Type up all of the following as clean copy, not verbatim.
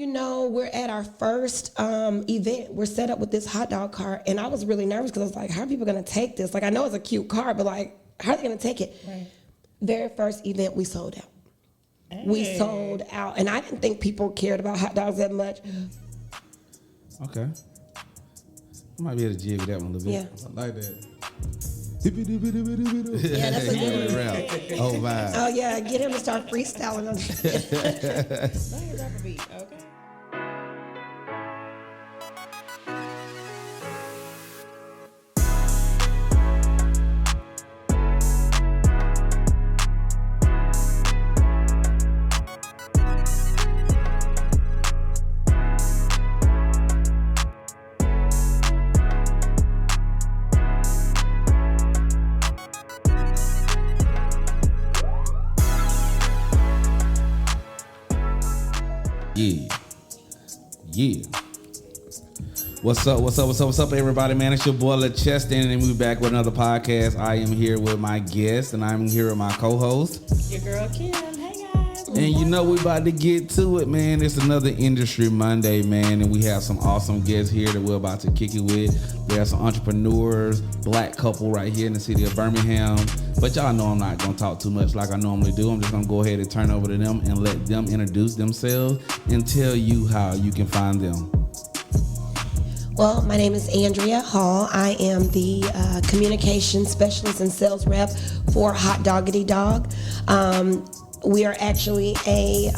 you know, we're at our first event. We're set up with this hot dog cart, and I was really nervous because I was like, how are people going to take this? Like, I know it's a cute cart, but like, how are they going to take it? Right. Very first event, we sold out. Hey. We sold out, and I didn't think people cared about hot dogs that much. Okay. I might be able to jig that one a little bit. Yeah. I like that. Yeah, that's a good one. Oh, my. Oh yeah, get him to start freestyling. Let me drop a beat, okay? Yeah. What's up, everybody, man? It's your boy, LaCheston, and we back with another podcast. I am here with my guest, and I'm here with my co-host. Your girl, Kim. Hey, guys. And you know we about to get to it, man. It's another Industry Monday, man, and we have some awesome guests here that we're about to kick it with. We have some entrepreneurs, black couple right here in the city of Birmingham. But y'all know I'm not going to talk too much like I normally do. I'm just going to go ahead and turn over to them and let them introduce themselves and tell you how you can find them. Well, my name is Andrea Hall. I am the communication specialist and sales rep for Hot Doggity Dog. We are actually a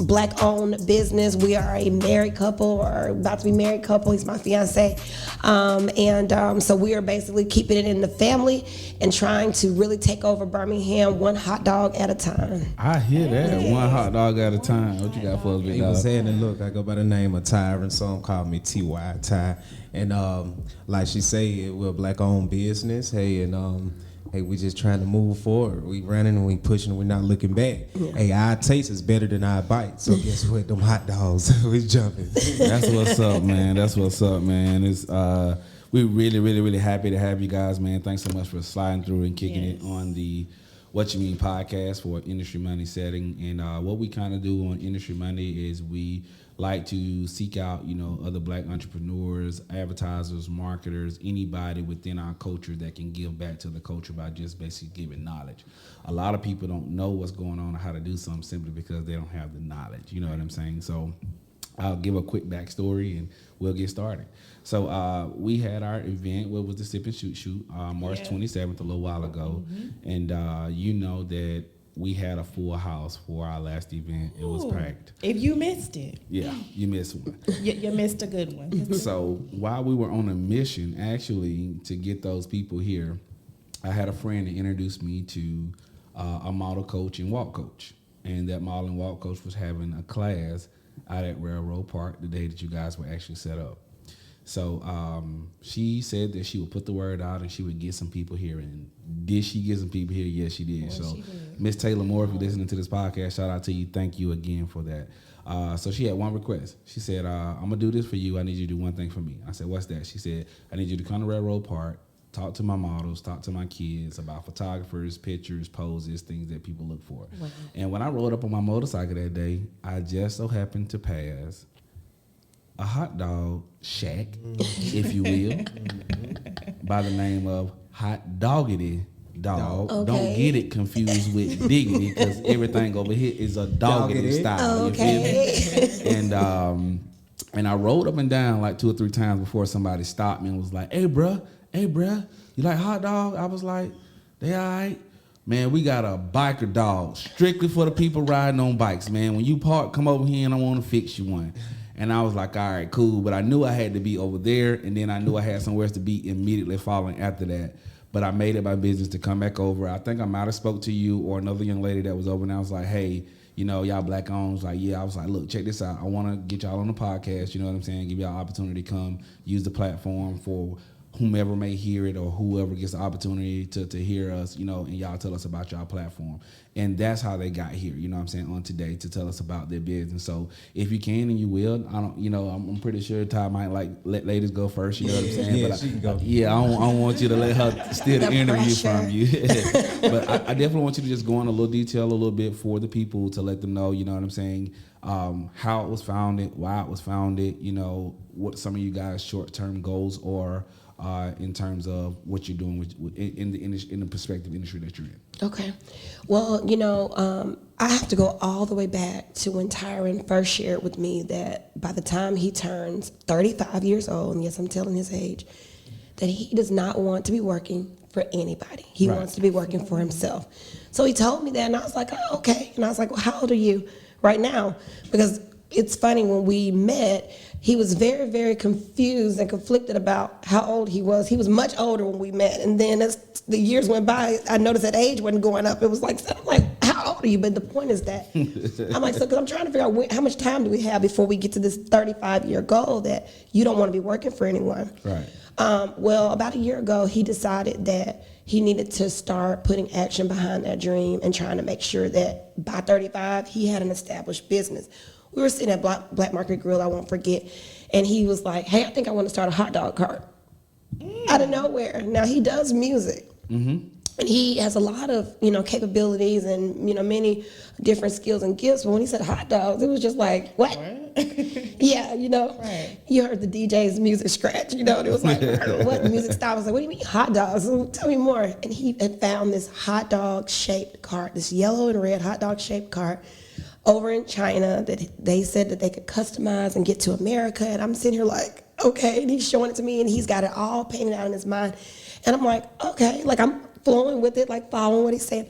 black-owned business. We are a married couple, or about to be married couple. He's my fiance. So we are basically keeping it in the family and trying to really take over Birmingham one hot dog at a time. I hear that. One hot dog at a time. What you got for us, big He dog? was saying, and look, I go by the name of Tyron, some call me T.Y. Ty. And like she say, we're a black-owned business. Hey, and hey, we just trying to move forward. We running and we pushing. We're not looking back. Yeah. Hey, our taste is better than our bite. So guess what? Them hot dogs, we jumping. That's what's up, man. That's what's up, man. It's we're really happy to have you guys, man. Thanks so much for sliding through and kicking it on the What You Mean podcast for Industry Money setting. And what we kind of do on Industry Money is we like to seek out, you know, other black entrepreneurs, advertisers, marketers, anybody within our culture that can give back to the culture by just basically giving knowledge. A lot of people don't know what's going on or how to do something simply because they don't have the knowledge. You know what I'm saying? So I'll give a quick backstory and we'll get started. So we had our event, what was the Sip and Shoot, March 27th, a little while ago. Mm-hmm. And you know that we had a full house for our last event. It was packed. If you missed it. Yeah, you missed one. You missed a good one. So while we were on a mission, actually, to get those people here, I had a friend that introduced me to a model coach and walk coach. And that model and walk coach was having a class out at Railroad Park the day that you guys were actually set up. So she said that she would put the word out and she would get some people here. And did she get some people here? Yes, she did. So Miss Taylor Moore, if you're listening to this podcast, shout out to you. Thank you again for that. So she had one request. She said, I'm going to do this for you. I need you to do one thing for me. I said, what's that? She said, I need you to come to Railroad Park, talk to my models, talk to my kids about photographers, pictures, poses, things that people look for. Wow. And when I rode up on my motorcycle that day, I just so happened to pass a hot dog shack, if you will, by the name of Hot Doggity Dog. Okay. Don't get it confused with Diggity, because everything over here is a doggity style. Okay. You feel me? And I rode up and down like 2 or 3 times before somebody stopped me and was like, hey, bruh, you like hot dog? I was like, they all right. Man, we got a biker dog strictly for the people riding on bikes, man. When you park, come over here and I want to fix you one. And I was like, all right, cool. But I knew I had to be over there, and then I knew I had somewhere else to be immediately following after that. But I made it my business to come back over. I think I might have spoke to you or another young lady that was over, and I was like, hey, you know, y'all black owned. I was like, yeah. I was like, look, check this out. I want to get y'all on the podcast. You know what I'm saying? Give y'all an opportunity to come use the platform for whomever may hear it or whoever gets the opportunity to hear us, you know, and y'all tell us about y'all platform. And that's how they got here, you know what I'm saying, on today to tell us about their business. So if you can and you will, I'm pretty sure Ty might let ladies go first, you know what I'm saying? Yeah, but she can go. I don't want you to let her steal the The interview pressure. from you. But I definitely want you to just go in a little detail a little bit for the people to let them know, you know what I'm saying, how it was founded, why it was founded, you know, what some of you guys' short-term goals are in terms of what you're doing in the prospective industry that you're in. Okay. Well, you know, I have to go all the way back to when Tyron first shared with me that by the time he turns 35 years old, and yes, I'm telling his age, that he does not want to be working for anybody. He Right. wants to be working for himself. So he told me that, and I was like, oh, okay. And I was like, well, how old are you right now? Because it's funny, when we met, he was very, very confused and conflicted about how old he was. He was much older when we met. And then as the years went by, I noticed that age wasn't going up. It was like, so I'm like, how old are you? But the point is that, I'm like, so because I'm trying to figure out how much time do we have before we get to this 35-year goal that you don't want to be working for anyone. Right. Well, about a year ago, he decided that he needed to start putting action behind that dream and trying to make sure that by 35, he had an established business. We were sitting at Black Market Grill, I won't forget, and he was like, hey, I think I want to start a hot dog cart. Out of nowhere. Now, he does music. And he has a lot of, you know, capabilities and, you know, many different skills and gifts. But when he said hot dogs, it was just like, what? Yeah, you know, Right. you heard the DJ's music scratch, you know, and it was like, what music style? I was like, what do you mean hot dogs? Tell me more. And he had found this hot dog shaped cart, this yellow and red hot dog shaped cart over in China that they said that they could customize and get to America. And I'm sitting here like, okay. And he's showing it to me and he's got it all painted out in his mind. And I'm like, okay, like I'm flowing with it, like following what he's saying.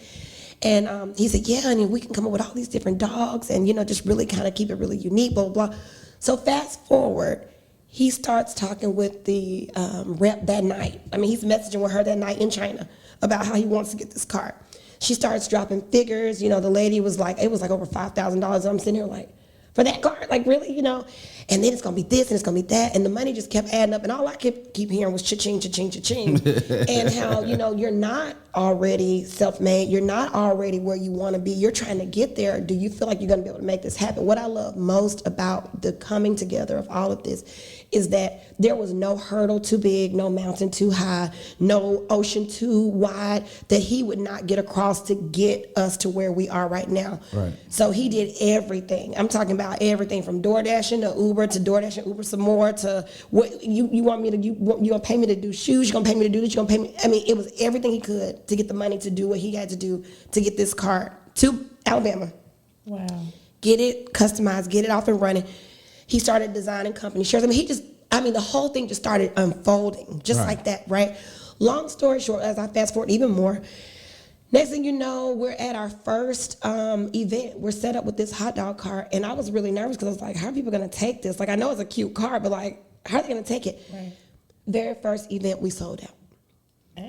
And he said, yeah, and we can come up with all these different dogs and, you know, just really kind of keep it really unique, blah, blah, blah. So fast forward, he starts talking with the rep that night. I mean, he's messaging with her that night in China about how he wants to get this cart. She starts dropping figures. You know, the lady was like, it was like over $5,000. I'm sitting here like, for that cart? Like, really, you know? And then it's going to be this and it's going to be that. And the money just kept adding up. And all I kept hearing was cha-ching, cha-ching, cha-ching. And how, you know, you're not already self-made. You're not already where you want to be. You're trying to get there. Do you feel like you're going to be able to make this happen? What I love most about the coming together of all of this is that there was no hurdle too big, no mountain too high, no ocean too wide that he would not get across to get us to where we are right now. Right. So he did everything. I'm talking about everything from DoorDashing to Uber to DoorDashing Uber some more to what you want me to you gonna pay me to do shoes, you're gonna pay me to do this, you're gonna pay me. I mean, it was everything he could to get the money to do what he had to do to get this cart to Alabama. Wow. Get it customized, get it off and running. He started designing company shirts. I mean, the whole thing just started unfolding just Right. like that, right? Long story short, as I fast forward even more, next thing you know, we're at our first event. We're set up with this hot dog cart, and I was really nervous because I was like, how are people gonna take this? Like, I know it's a cute cart, but like, how are they gonna take it? Right. Very first event, we sold out.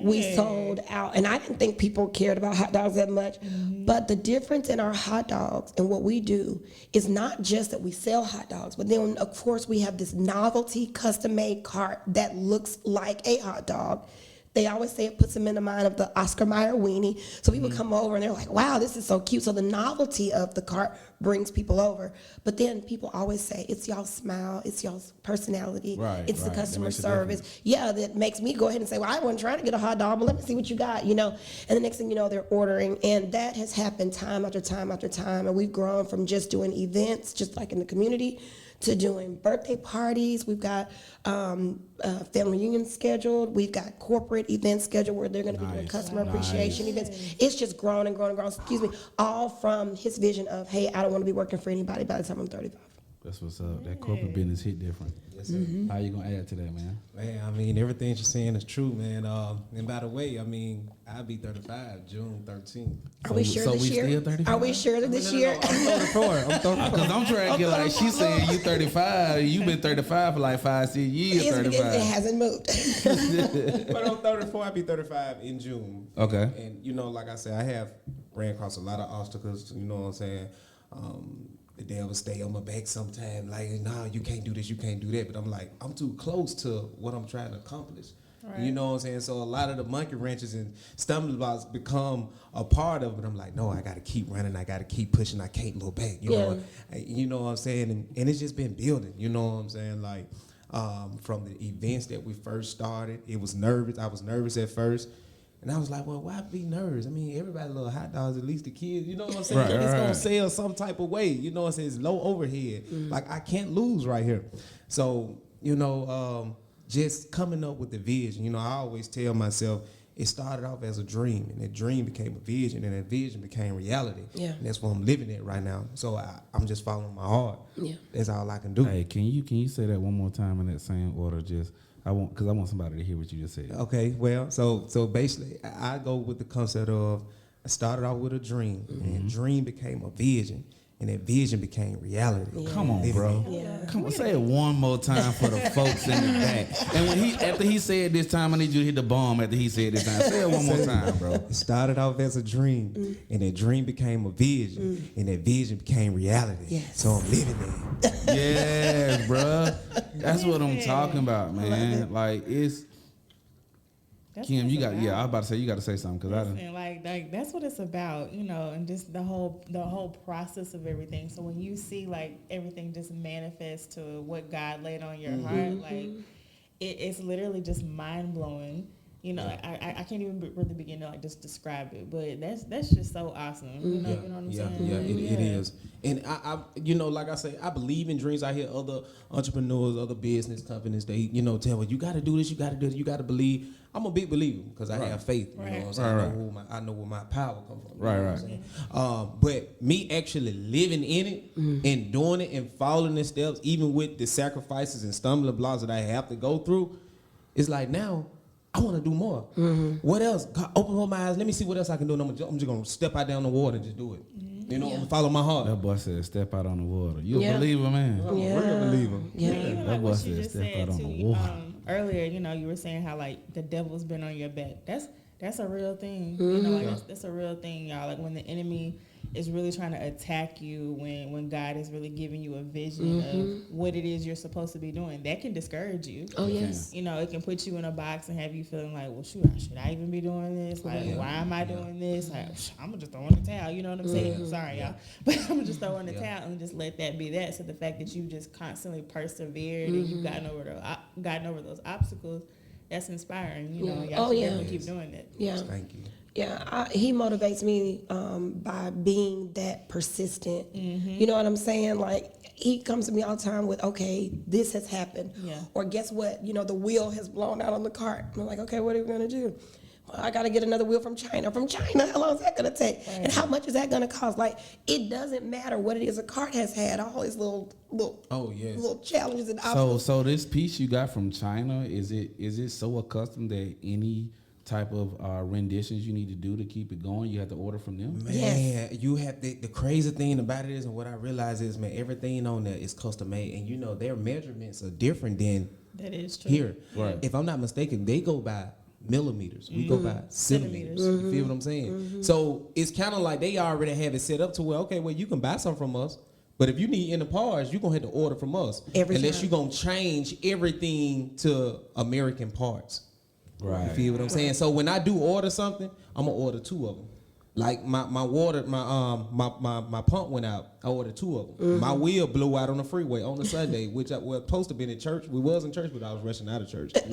We Hey. sold out, and I didn't think people cared about hot dogs that much. But the difference in our hot dogs and what we do is not just that we sell hot dogs, but then of course we have this novelty custom-made cart that looks like a hot dog. They always say it puts them in the mind of the Oscar Mayer weenie. So people come over and they're like, wow, this is so cute. So the novelty of the cart brings people over. But then people always say, it's y'all's smile, it's y'all's personality, Right, it's the right. That customer makes a service. Yeah, that makes me go ahead and say, well, I wasn't trying to get a hot dog, but let me see what you got, you know. And the next thing you know, they're ordering. And that has happened time after time after time. And we've grown from just doing events, just like in the community, to doing birthday parties. We've got family reunions scheduled. We've got corporate events scheduled where they're going to be doing Nice. customer Nice. appreciation events. It's just grown and grown and grown. Excuse me. All from his vision of, hey, I don't want to be working for anybody by the time I'm 35. That's what's up. That corporate business hit different. Yes, sir. How you gonna add to that, man? Man, I mean, everything you're saying is true, man. And by the way, I mean, I'll be 35 June 13th. Are we sure so this we year? still 35? Are we sure that this No, year? I'm 34. I'm 34. Because I'm trying to get like she saying you 35. You've been 35 for like 5-6 years. It's because 35. it hasn't moved. But I'm 34. I'll be 35 in June. Okay. And, you know, like I said, I have ran across a lot of obstacles, you know what I'm saying? The devil stay on my back sometime, like, no, you can't do this, you can't do that. But I'm like, I'm too close to what I'm trying to accomplish. You know what I'm saying? So a lot of the monkey wrenches and stumbling blocks become a part of it. I'm like, no, I got to keep running. I got to keep pushing. I can't look back. You know what I'm saying? And it's just been building. You know what I'm saying? Like from the events that we first started, it was nervous. I was nervous at first. And I was like, well, why be nervous? I mean, everybody love hot dogs, at least the kids. You know what I'm saying? Right, It's right. going to sell some type of way. You know what I'm saying? It's low overhead. Like, I can't lose right here. So, just coming up with the vision. I always tell myself, it started off as a dream, and that dream became a vision, and that vision became reality. Yeah. And that's what I'm living at right now. So I'm just following my heart. Yeah. That's all I can do. Hey, can you say that one more time in that same order? Because I want somebody to hear what you just said. Okay, well, so basically, I go with the concept of I started off with a dream, and that dream became a vision, and that vision became reality. Yeah. Come on, bro. Yeah. Come on, say it one more time for the folks in the back. And after he said this time, I need you to hit the bomb after he said this time. Say it one more time, bro. It started off as a dream, and that dream became a vision, and that vision became reality. Yes. So I'm living there. Yes, bro. That's what I'm talking about, man. Like That's Kim, what you it's got. about. Yeah, I was about to say you got to say something because I didn't. Listen, like that's what it's about, and just the whole process of everything. So when you see like everything just manifest to what God laid on your heart, like it's literally just mind blowing. I can't even really begin to like just describe it, but that's just so awesome. You know what I'm saying? Yeah, it is. And I like I say, I believe in dreams. I hear other entrepreneurs, other business companies, they, tell me, you got to do this, you got to do this, you got to believe. I'm a big believer because I have faith. You know what I'm saying? I know where my power comes from. Right, you know what I'm saying? But me actually living in it and doing it and following the steps, even with the sacrifices and stumbling blocks that I have to go through, it's like now I want to do more. What else? God, open up my eyes. Let me see what else I can do. And I'm just going to step out down the water and just do it. I'm going to follow my heart. That boy said, "Step out on the water." You a Yeah. believer, man? I'm a real believer. Yeah. Even That like boy what said you just step said out on too, the water. earlier, you were saying how like the devil's been on your back. That's a real thing. That's a real thing, y'all. Like when the enemy is really trying to attack you, when God is really giving you a vision of what it is you're supposed to be doing, that can discourage you. Oh, yes. It can put you in a box and have you feeling like, well, shoot, should I even be doing this? Like, why am I doing this? Like, I'm gonna just throw in the towel. You know what I'm saying? Sorry, y'all, but I'm gonna just throw in the towel and just let that be that. So the fact that you just constantly persevered and you've gotten over those obstacles, that's inspiring. Y'all should definitely keep doing it. Yeah. Thank you. Yeah, he motivates me by being that persistent. You know what I'm saying? Like, he comes to me all the time with, okay, this has happened. Yeah. Or guess what? The wheel has blown out on the cart. I'm like, okay, what are we going to do? Well, I got to get another wheel from China. From China, how long is that going to take? Right. And how much is that going to cost? Like, it doesn't matter what it is a cart has had, all its little challenges and obstacles. So this piece you got from China, is it so accustomed that any type of renditions you need to do to keep it going, you have to order from them? Man, you have the crazy thing about it is, and what I realize is, man, everything on there is custom made, and their measurements are different than That is true. here. Right. If I'm not mistaken, they go by millimeters. We go by centimeters. Centimeters. You feel what I'm saying? So it's kind of like they already have it set up to where, okay, well, you can buy some from us, but if you need any parts, you're going to have to order from us. Unless you're going to change everything to American parts. Right. You feel what I'm saying? So when I do order something, I'm gonna order 2 of them. Like my water, my pump went out. I ordered 2 of them. My wheel blew out on the freeway on the Sunday, which I was supposed to be in church. We was in church, but I was rushing out of church. Thank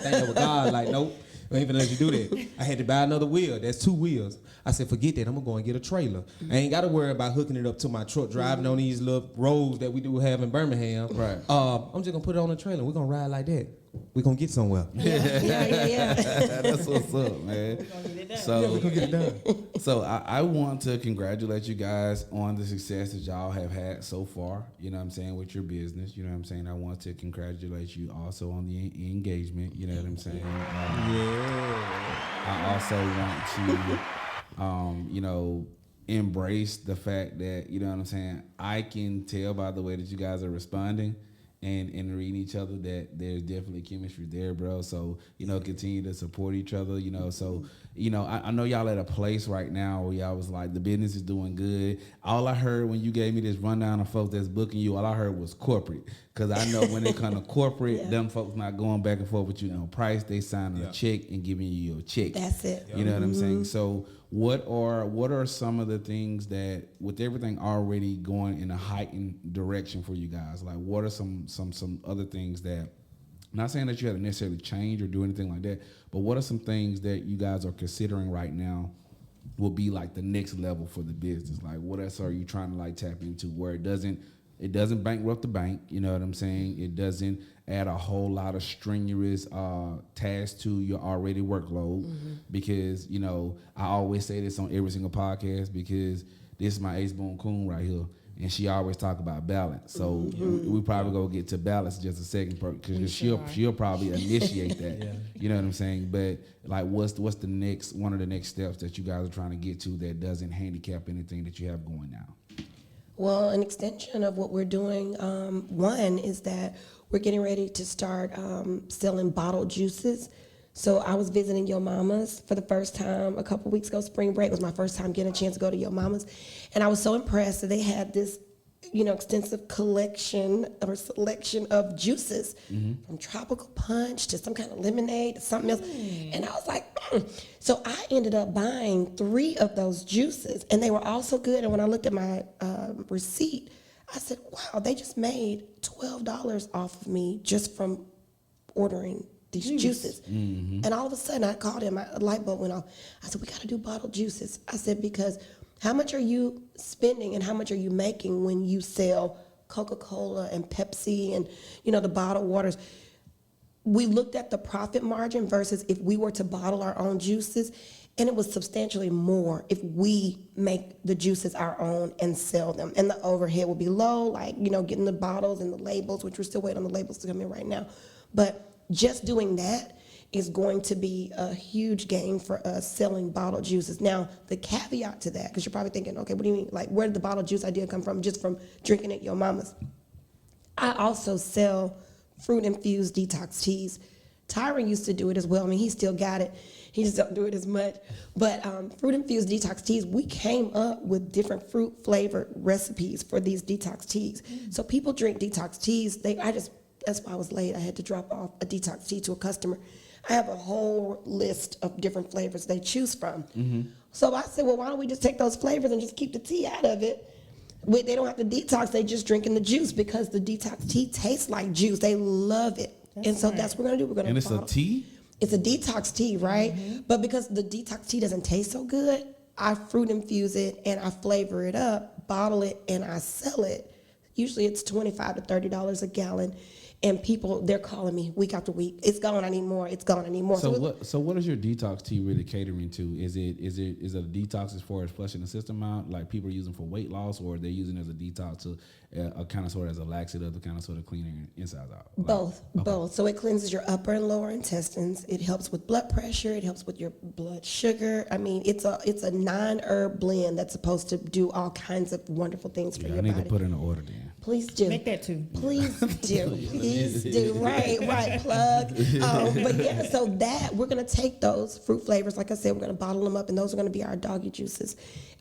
that with God, like, nope, I ain't even let you do that. I had to buy another wheel. That's 2 wheels. I said, forget that. I'm gonna go and get a trailer. I ain't got to worry about hooking it up to my truck, driving on these little roads that we do have in Birmingham. Right. I'm just gonna put it on a trailer. We're gonna ride like that. We're gonna get somewhere. Yeah. That's what's up, man. We're gonna get it done. So, We're gonna get it done. so I want to congratulate you guys on the success that y'all have had so far, you know what I'm saying, with your business. You know what I'm saying? I want to congratulate you also on the engagement, you know what I'm saying? I also want to, embrace the fact that, you know what I'm saying, I can tell by the way that you guys are responding and reading each other, that there's definitely chemistry there, bro. So, continue to support each other, So, I know y'all at a place right now where y'all was like, the business is doing good. All I heard when you gave me this rundown of folks that's booking you, all I heard was corporate. Because I know when it comes to corporate, them folks not going back and forth with you on price. They signing a check and giving you your check. That's it. You know what I'm saying? So what are some of the things that, with everything already going in a heightened direction for you guys, like what are some other things that, not saying that you had to necessarily change or do anything like that, but what are some things that you guys are considering right now will be like the next level for the business? Like what else are you trying to like tap into where it doesn't bankrupt the bank, you know what I'm saying? It doesn't add a whole lot of strenuous tasks to your already workload, because, I always say this on every single podcast, because this is my ace boon coon right here, and she always talk about balance. So we probably go get to balance in just a second, because she'll probably initiate that. You know what I'm saying? But like, what's the next one of the next steps that you guys are trying to get to that doesn't handicap anything that you have going now? Well, an extension of what we're doing, one is that we're getting ready to start selling bottled juices. So I was visiting Yo Mama's for the first time a couple weeks ago. Spring break was my first time getting a chance to go to Yo Mama's. And I was so impressed that they had this, extensive collection or selection of juices, from tropical punch to some kind of lemonade to something else. And I was like, So I ended up buying 3 of those juices, and they were all so good. And when I looked at my receipt, I said, wow, they just made $12 off of me just from ordering these juices. And all of a sudden I called him, my light bulb went off. I said, we got to do bottled juices. I said, because how much are you spending and how much are you making when you sell Coca-Cola and Pepsi and, the bottled waters? We looked at the profit margin versus if we were to bottle our own juices, and it was substantially more if we make the juices our own and sell them. And the overhead will be low, like, getting the bottles and the labels, which we're still waiting on the labels to come in right now. But just doing that is going to be a huge gain for us selling bottled juices. Now, the caveat to that, because you're probably thinking, okay, what do you mean? Like, where did the bottled juice idea come from? Just from drinking at Yo Mama's. I also sell fruit-infused detox teas. Tyron used to do it as well. I mean, he still got it. He just don't do it as much. But fruit-infused detox teas, we came up with different fruit-flavored recipes for these detox teas. So people drink detox teas. That's why I was late. I had to drop off a detox tea to a customer. I have a whole list of different flavors they choose from. So I said, well, why don't we just take those flavors and just keep the tea out of it? They don't have to detox. They just drinking the juice, because the detox tea tastes like juice. They love it. That's what we're going to do. We're going to And it's a tea? It's a detox tea, right? But because the detox tea doesn't taste so good, I fruit infuse it and I flavor it up, bottle it, and I sell it. Usually it's $25 to $30 a gallon. And people, they're calling me week after week. It's gone. I need more. It's gone. I need more. So what is your detox tea really catering to? Is it a detox as far as flushing the system out, like people are using for weight loss, or are they using it as a detox to a kind of sort of as a laxative to kind of sort of clean your insides out? Both. So it cleanses your upper and lower intestines. It helps with blood pressure. It helps with your blood sugar. I mean, it's a 9-herb blend that's supposed to do all kinds of wonderful things for your body. I need to put in an order then. Please do. Make that too. Please do. Please do. Right, plug. But yeah, so that we're gonna take those fruit flavors. Like I said, we're gonna bottle them up, and those are gonna be our doggy juices.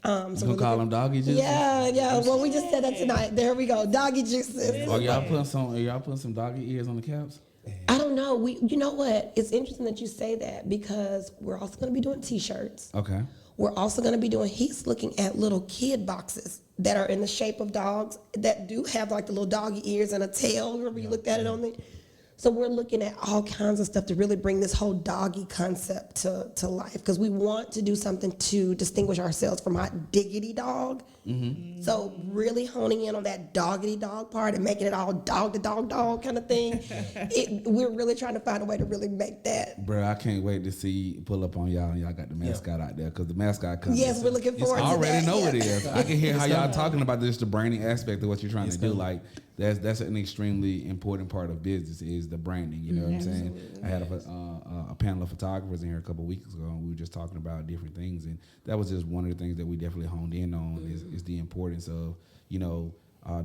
So you gonna call them doggy juices? Yeah. Well, we just said that tonight. There we go, doggy juices. Are y'all putting some doggy ears on the caps? I don't know. You know what? It's interesting that you say that, because we're also gonna be doing T-shirts. Okay. We're also going to be doing, he's looking at little kid boxes that are in the shape of dogs that do have like the little doggy ears and a tail. Remember you looked at it on the, so we're looking at all kinds of stuff to really bring this whole doggy concept to life, because we want to do something to distinguish ourselves from our Diggity dog. So really honing in on that Doggity dog part and making it all dog to dog kind of thing. We're really trying to find a way to really make that. Bro, I can't wait to see pull up on y'all and y'all got the mascot out there, because the mascot comes. Yes, we're looking forward to that. I already know it is. I can hear how y'all talking about this, the branding aspect of what you're trying to do. Like that's an extremely important part of business is the branding. You know what I'm saying? I had a panel of photographers in here a couple of weeks ago, and we were just talking about different things, and that was just one of the things that we definitely honed in on is the importance of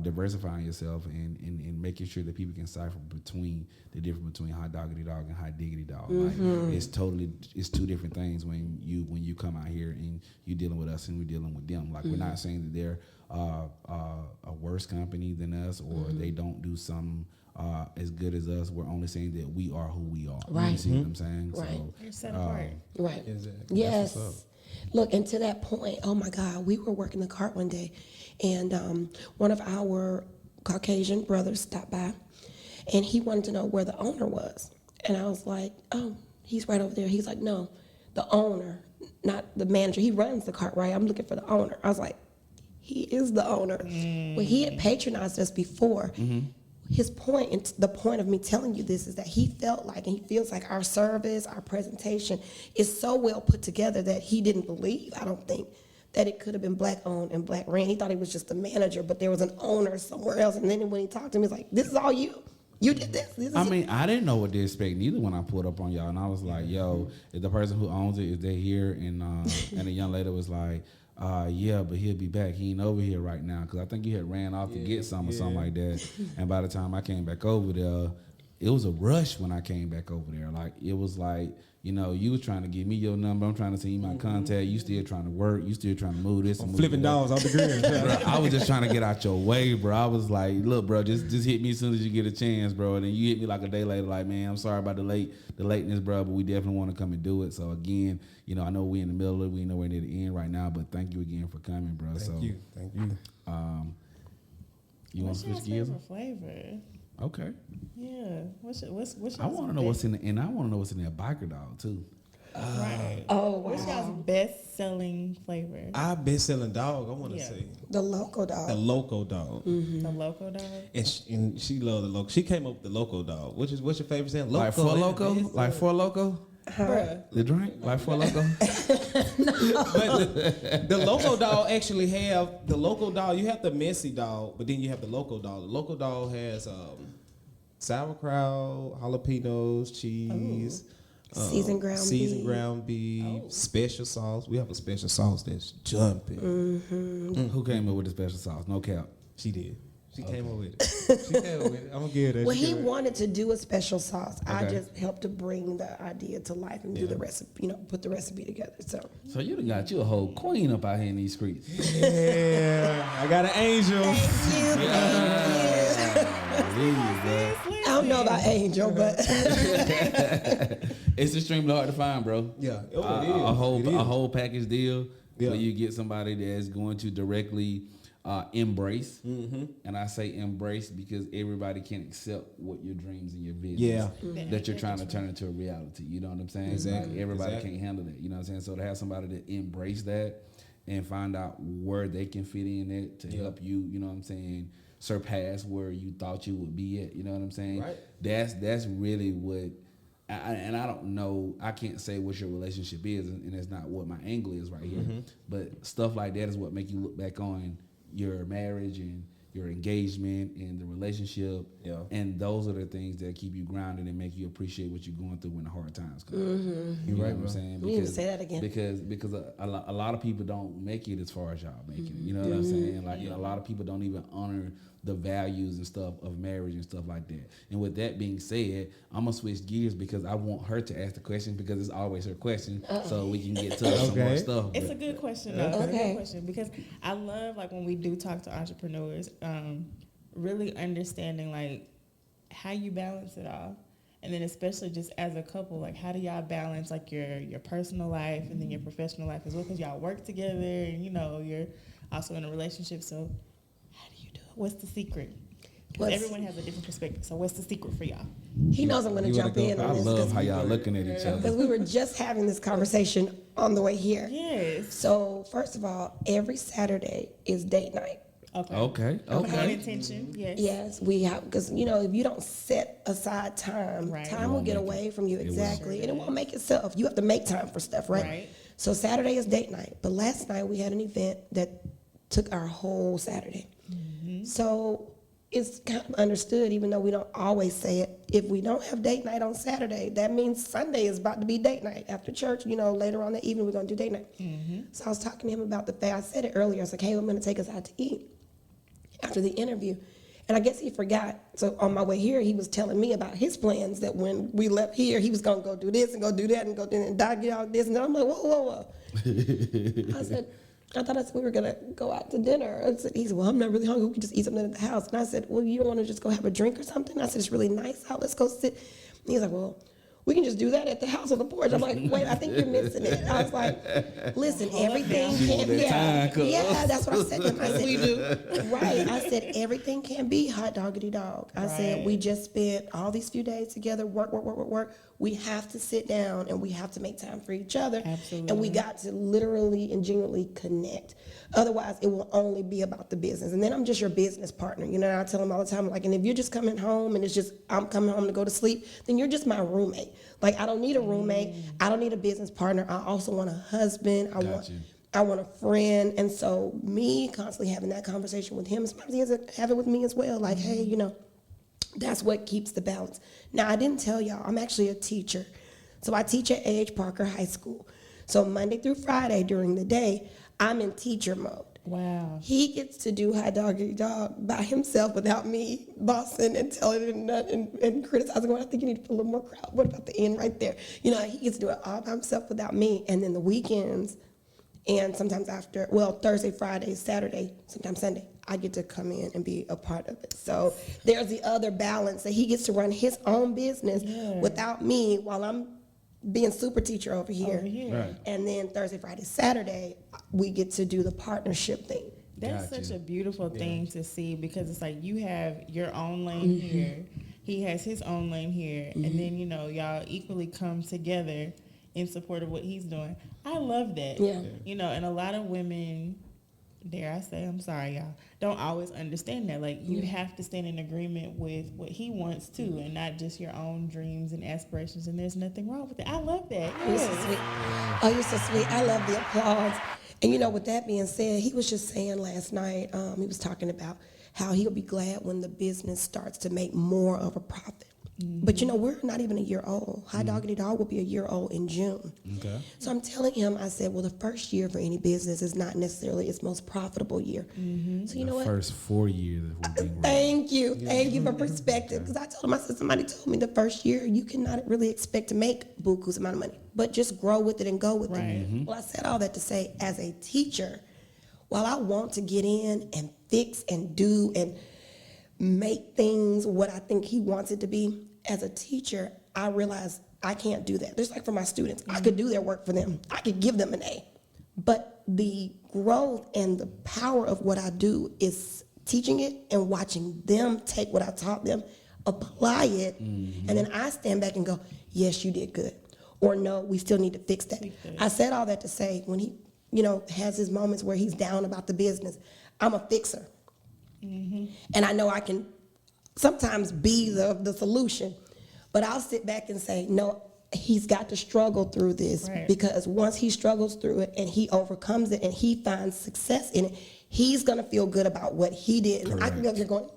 diversifying yourself and making sure that people can cipher between the difference between Hot Doggity Dog and Hot Diggity Dog. Like it's two different things when you come out here and you dealing with us and we're dealing with them. Like we're not saying that they're a worse company than us or they don't do something as good as us. We're only saying that we are who we are. Right. You see what I'm saying? Right. So You're set apart. Right. Exactly. Yes. That's what's up. Look, and to that point, oh my God, we were working the cart one day, and one of our Caucasian brothers stopped by, and he wanted to know where the owner was. And I was like, oh, he's right over there. He's like, no, the owner, not the manager. He runs the cart, right? I'm looking for the owner. I was like, he is the owner. Well, he had patronized us before. His point, and the point of me telling you this, is that he felt like, and he feels like our service, our presentation is so well put together that he didn't believe, I don't think, that it could have been black owned and black ran. He thought he was just the manager, but there was an owner somewhere else. And then when he talked to me, he's like, this is all you. You did this. This is I mean, I didn't know what to expect neither when I pulled up on y'all, and I was like, "Yo, if the person who owns it is they here?" And and the young lady was like, "Yeah, but he'll be back. He ain't over here right now because I think he had ran off to get some or something like that." And by the time I came back over there, it was a rush when I came back over there. Like it was like, you know, you was trying to give me your number. I'm trying to send you my contact. You still trying to work. You still trying to move this. And move Flipping that. dogs off the grid. Bro, I was just trying to get out your way, bro. I was like, look, bro, just hit me as soon as you get a chance, bro. And then you hit me like a day later, like, man, I'm sorry about the lateness, bro, but we definitely want to come and do it. So again, you know, I know we in the middle of it, we know we're near the end right now, but thank you again for coming, bro. Thank you. You want to switch gears? Flavor? Okay. Yeah. What's I want to know what's in and I want to know what's in that biker dog too. Right. Oh, wow. What's y'all's best selling flavor? Our best selling dog, I want to Yeah. say. The local dog. The Loco Dog. The Loco Dog? And she loved the Loco. She came up with the Loco Dog. What's your favorite saying? Like Four Loco? Like Four Loco? Bruh. The drink? Like Four Loco? But the Loco Dog actually have the Loco Dog. You have the messy dog, but then you have the Loco Dog. The Loco Dog has sauerkraut, jalapenos, cheese, Seasoned ground beef. special sauce. We have a special sauce that's jumping. Who came up with the special sauce? No cap. She did. She came up with it. She came up with it. I'm gonna give her that. Well, She he came up- wanted to do a special sauce. I Okay. just helped to bring the idea to life and do the recipe, put the recipe together. So you done got you a whole queen up out here in these streets. Yeah, I got an angel. I don't know about Angel, but It's extremely hard to find, bro. Yeah, A whole package deal Yeah. where you get somebody that's going to directly embrace, and I say embrace because everybody can accept what your dreams and your visions Yeah. that you're trying to turn into a reality. You know what I'm saying? Exactly. Like, everybody Exactly. can't handle that. You know what I'm saying? So to have somebody to embrace that and find out where they can fit in it to help you, you know what I'm saying, surpass where you thought you would be at. You know what I'm saying? Right. That's really what. And I don't know, I can't say what your relationship is, and that's not what my angle is right here. But stuff like that is what make you look back on your marriage and your engagement and the relationship. Yeah. And those are the things that keep you grounded and make you appreciate what you're going through when the hard times come. You know right, what I'm bro. saying? You need to say that again. Because a lot of people don't make it as far as y'all make it. You know what I'm saying? Like, a lot of people don't even honor the values and stuff of marriage and stuff like that. And with that being said, I'm gonna switch gears because I want her to ask the question because it's always her question, so we can get to some more Okay. stuff. It's But a good question, though. It's a Okay. good question because I love, like, when we do talk to entrepreneurs, really understanding, like, how you balance it all. And then especially just as a couple, like, how do y'all balance, like, your personal life and then your professional life as well? Because y'all work together and, you're also in a relationship. So how do you do it? What's the secret? Because What's- everyone has a different perspective. So what's the secret for y'all? he knows I'm going to You jump wanna go in I on this love how y'all looking at each because other. we were just having this conversation on the way here. Yes. So first of all, every Saturday is date night. Okay. Okay. One Okay. intention. Yes. Yes, we have, because if you don't set aside time, Right. time will get away from you, exactly, and it won't make itself. You have to make time for stuff, right? Right. So Saturday is date night, but last night we had an event that took our whole Saturday. So it's kind of understood, even though we don't always say it. If we don't have date night on Saturday, that means Sunday is about to be date night after church. Later on that evening we're gonna do date night. So I was talking to him about the fact. I said it earlier. I was like, "Hey, I'm gonna take us out to eat." after the interview. And I guess he forgot. So on my way here, he was telling me about his plans that when we left here, he was going to go do this and go do that and go do and Doggity all this. And I'm like, whoa. I said, I thought we were going to go out to dinner. He said, well, I'm not really hungry. We can just eat something at the house. And I said, well, you don't want to just go have a drink or something? I said, it's really nice out. Let's go sit. And he's like, well, we can just do that at the house on the porch. I'm like, wait, I think you're missing it. I was like, listen, everything can't be. Yeah, that's what I said to him. I said, we do. Right. I said, everything can be hot doggity dog. I said, we just spent all these few days together, work. We have to sit down and we have to make time for each other. Absolutely. And we got to literally and genuinely connect. Otherwise, it will only be about the business. And then I'm just your business partner. You know, I tell him all the time, like, and if you're just coming home and it's just, I'm coming home to go to sleep, then you're just my roommate. Like, I don't need a roommate. I don't need a business partner. I also want a husband. I want a friend. And so me constantly having that conversation with him, sometimes he has to have it with me as well. Like, hey, you know, that's what keeps the balance. Now, I didn't tell y'all, I'm actually a teacher. So I teach at A.H. Parker High School. So Monday through Friday during the day, I'm in teacher mode. Wow. He gets to do hot doggity dog by himself without me bossing and telling him and criticizing. Well, I think you need to put a little more crowd. What about the end right there? You know, he gets to do it all by himself without me. And then the weekends and sometimes after, well, Thursday, Friday, Saturday, sometimes Sunday, I get to come in and be a part of it. So there's the other balance that he gets to run his own business without me while I'm being super teacher over here. Right. And then Thursday, Friday, Saturday, we get to do the partnership thing. That's such a beautiful thing to see, because it's like you have your own lane here, he has his own lane here, and then, you know, y'all equally come together in support of what he's doing. I love that. Yeah. You know, and a lot of women, dare I say, I'm sorry, y'all, don't always understand that. Like, you have to stand in agreement with what he wants too, and not just your own dreams and aspirations, and there's nothing wrong with it. I love that. You're so sweet. Oh, you're so sweet. I love the applause. And you know, with that being said, he was just saying last night, he was talking about how he'll be glad when the business starts to make more of a profit. But you know, we're not even a year old. Hot Doggity Dog will be a year old in June. Okay. So I'm telling him, I said, well, the first year for any business is not necessarily its most profitable year. So you know what? First 4 years will be right. Thank you for perspective. Because I told him, I said, somebody told me the first year you cannot really expect to make buku's amount of money, but just grow with it and go with it. Well, I said all that to say, as a teacher, while I want to get in and fix and do and make things what I think he wants it to be, as a teacher, I realize I can't do that. Just like for my students, I could do their work for them. I could give them an A. But the growth and the power of what I do is teaching it and watching them take what I taught them, apply it, and then I stand back and go, yes, you did good. Or no, we still need to fix that. I said all that to say, when he, you know, has his moments where he's down about the business, I'm a fixer. And I know I can sometimes be the solution, but I'll sit back and say, no, he's got to struggle through this, because once he struggles through it and he overcomes it and he finds success in it, he's gonna feel good about what he did. And I can go there going,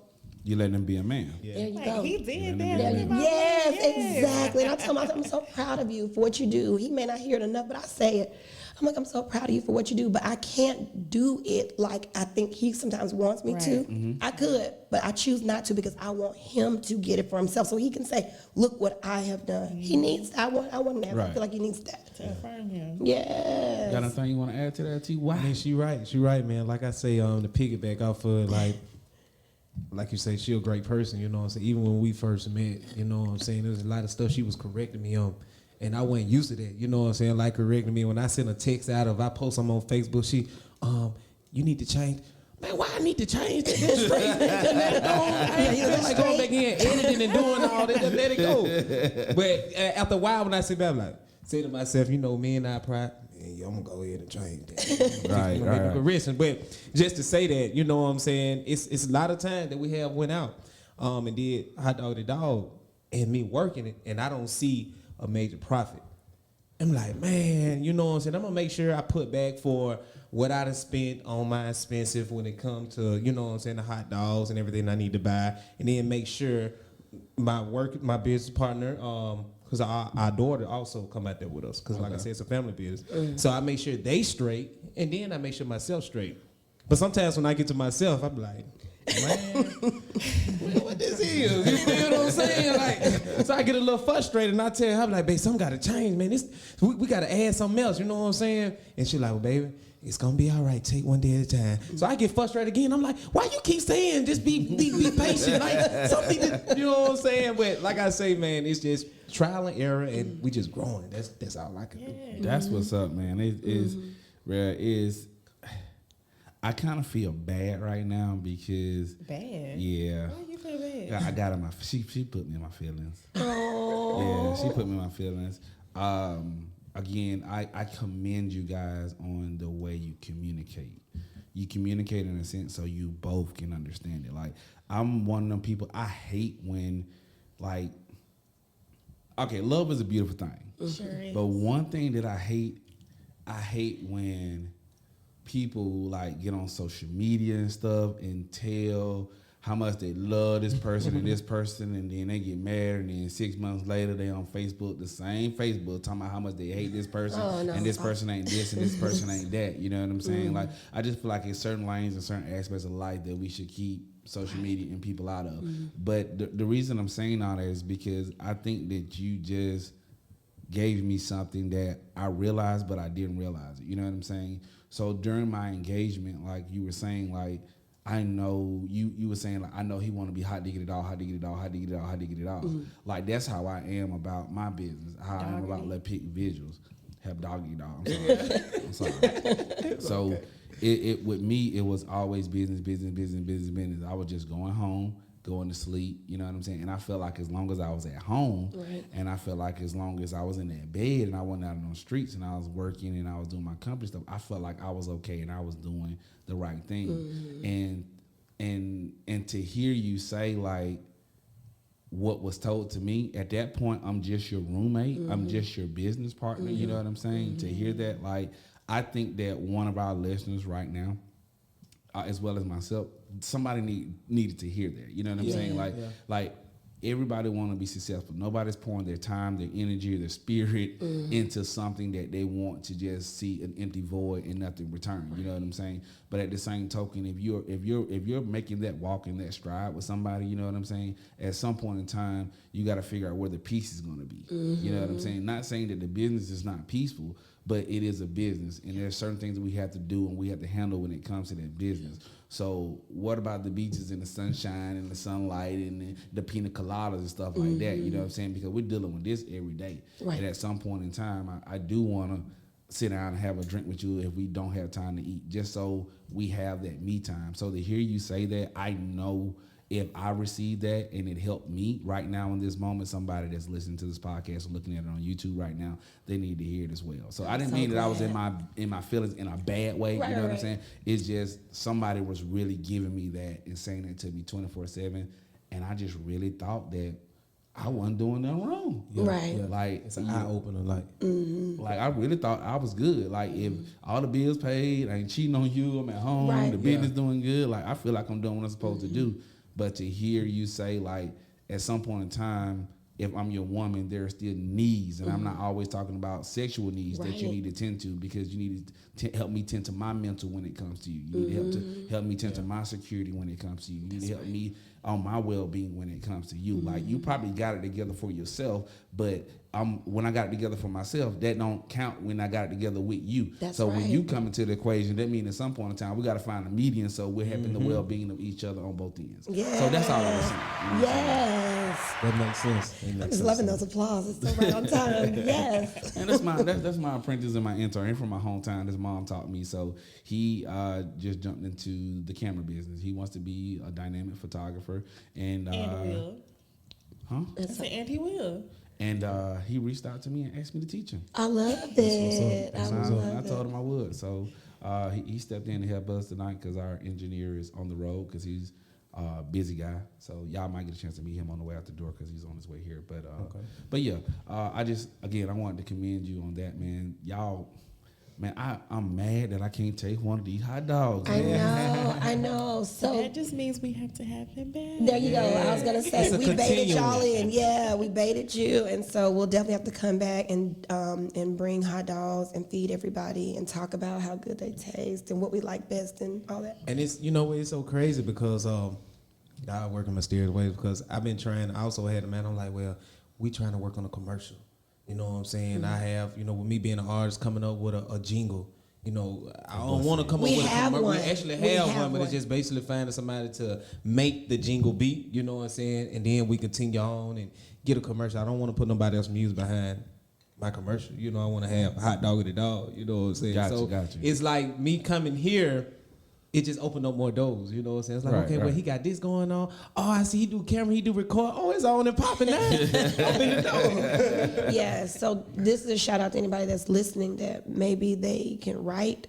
You letting him be a man. there you go. He did that. Yes, exactly. And I tell him, I'm so proud of you for what you do. He may not hear it enough, but I say it. I'm like, I'm so proud of you for what you do, but I can't do it like I think he sometimes wants me to. I could, but I choose not to, because I want him to get it for himself so he can say, look what I have done. He needs that. I want that. I feel like he needs that. To affirm him. Yes. Got anything you want to add to that, T? Why? I mean, she right, man. Like I say, to piggyback off of like you say, she a great person, you know what I'm saying? Even when we first met, you know what I'm saying? There was a lot of stuff she was correcting me on. And I wasn't used to that, you know what I'm saying? Like correcting me. When I send a text out of, I post something on Facebook, she, you need to change. Man, why I need to change that? That's straight. That's like going back in, editing and doing all that, just let it go. But after a while, when I sit back, I'm like, say to myself, you know, me and I pride, yeah, I'm gonna go ahead and change that. right. But just to say that, you know what I'm saying, it's a lot of time that we have went out and did Hot Dog the Dog and me working it, and I don't see a major profit. I'm like, man, you know what I'm saying, I'm gonna make sure I put back for what I done spent on my expensive when it comes to, you know what I'm saying, the hot dogs and everything I need to buy, and then make sure my business partner, because our daughter also come out there with us, because like I said, it's a family business. So I make sure they straight, and then I make sure myself straight. But sometimes when I get to myself, I'm like, Man, what this is? You feel what I'm saying? Like, so I get a little frustrated, and I tell her, I'm like, babe, something gotta change, man. We gotta add something else. You know what I'm saying? And she like, well, baby, it's gonna be all right. Take one day at a time. So I get frustrated again. I'm like, why you keep saying just be patient? Like something, you know what I'm saying? But like I say, man, it's just trial and error, and we just growing. That's all I can do. That's what's up, man. It is. I kind of feel bad right now because Bad. Yeah. Why you feel bad? I got in my. She put me in my feelings. Oh. Yeah, she put me in my feelings. Again, I commend you guys on the way you communicate. You communicate in a sense so you both can understand it. Like, I'm one of them people, I hate when, like, okay, love is a beautiful thing. Sure is. But one thing that I hate when people, like, get on social media and stuff and tell how much they love this person and this person, and then they get married, and then 6 months later they on Facebook, the same Facebook, talking about how much they hate this person, and this person ain't this and this person ain't that. You know what I'm saying? Like, I just feel like in certain lanes and certain aspects of life that we should keep social media and people out of. But the reason I'm saying all that is because I think that you just gave me something that I realized, but I didn't realize it. You know what I'm saying? So during my engagement, like you were saying, like, I know you were saying, like, I know he want to be hot diggity dog, hot diggity dog, hot diggity dog, hot diggity dog. Like, that's how I am about my business. How I am about Let Pick Visuals. Have Doggity dog. I'm sorry. So it with me, it was always business. I was just going home, going to sleep. You know what I'm saying? And I felt like as long as I was at home, and I felt like as long as I was in that bed and I wasn't out on the streets and I was working and I was doing my company stuff, I felt like I was okay and I was doing the right thing. And to hear you say, like, what was told to me at that point, I'm just your roommate, I'm just your business partner. You know what I'm saying? To hear that, like, I think that one of our listeners right now, as well as myself, somebody needed to hear that. You know what I'm saying? Like everybody want to be successful. Nobody's pouring their time, their energy, their spirit into something that they want to just see an empty void and nothing return. You know what I'm saying? But at the same token, if you're making that walk in that stride with somebody, you know what I'm saying? At some point in time, you got to figure out where the peace is going to be. You know what I'm saying? Not saying that the business is not peaceful, but it is a business, and there's certain things that we have to do and we have to handle when it comes to that business. So what about the beaches and the sunshine and the sunlight and the pina coladas and stuff like that? You know what I'm saying? Because we're dealing with this every day. Right. And at some point in time, I do want to sit down and have a drink with you if we don't have time to eat, just so we have that me time. So to hear you say that, I know if I received that and it helped me right now in this moment, somebody that's listening to this podcast or looking at it on YouTube right now, they need to hear it as well. So I didn't mean that I was in my feelings in a bad way. You know what I'm saying? It's just somebody was really giving me that and saying that to me 24/7, and I just really thought that I wasn't doing nothing wrong. Like, it's an eye opener. Like I really thought I was good. Like, if all the bills paid, I ain't cheating on you, I'm at home, the business doing good. Like, I feel like I'm doing what I'm supposed to do. But to hear you say, like, at some point in time, if I'm your woman, there are still needs, and I'm not always talking about sexual needs that you need to tend to, because you need to help me tend to my mental when it comes to you. You need to help me tend to my security when it comes to you. You need to help me on my well-being when it comes to you. Like, you probably got it together for yourself, but when I got it together for myself, that don't count when I got it together with you. So when you come into the equation, that means at some point in time we got to find a median, so we're helping the well-being of each other on both ends. Yes. So that's all I was saying. You know Yes. That makes sense. I'm just loving those applause. It's so right on time. Yes. And that's my apprentice and my intern. He's from my hometown. His mom taught me. So he just jumped into the camera business. He wants to be a dynamic photographer. And he will. Huh? I said, and he will. And he reached out to me and asked me to teach him. I love it. I told him I would. So he stepped in to help us tonight because our engineer is on the road because he's a busy guy. So y'all might get a chance to meet him on the way out the door because he's on his way here. But yeah, I wanted to commend you on that, man. Y'all, man, I'm mad that I can't take one of these hot dogs. I know. So that just means we have to have him back. There you go. I was gonna say we baited y'all in. Yeah, we baited you, and so we'll definitely have to come back and bring hot dogs and feed everybody and talk about how good they taste and what we like best and all that. And it's it's so crazy because God work in mysterious ways because I've been trying. I also had a man. I'm like, well, we trying to work on a commercial. You know what I'm saying? I have, with me being an artist, coming up with a jingle. I don't want to come up with a commercial. We actually have one, but it's just basically finding somebody to make the jingle beat. You know what I'm saying? And then we continue on and get a commercial. I don't want to put nobody else's music behind my commercial. I want to have Hot Doggity Dog. You know what I'm saying? Gotcha. It's like me coming here. It just opened up more doors, you know what I'm saying? It's like, okay, well, he got this going on. Oh, I see he do camera, he do record. Oh, it's on and popping now. Open the door. Yeah, so this is a shout out to anybody that's listening that maybe they can write,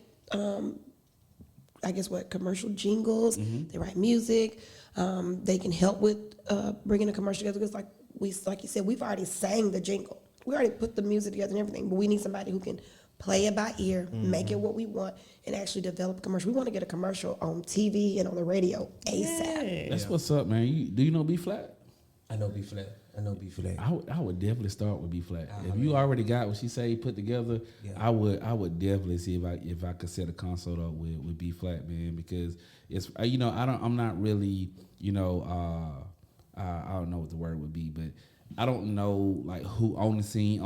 commercial jingles. They write music. They can help with bringing a commercial together because like you said, we've already sang the jingle. We already put the music together and everything, but we need somebody who can play it by ear, make it what we want, and actually develop a commercial. We want to get a commercial on TV and on the radio ASAP. That's what's up, man. Do you know B Flat? I know B Flat. I would definitely start with B Flat. If you already got what she say put together, I would definitely see if I could set a consult up with B Flat, man, because it's I'm not really I don't know what the word would be, but I don't know like who on the scene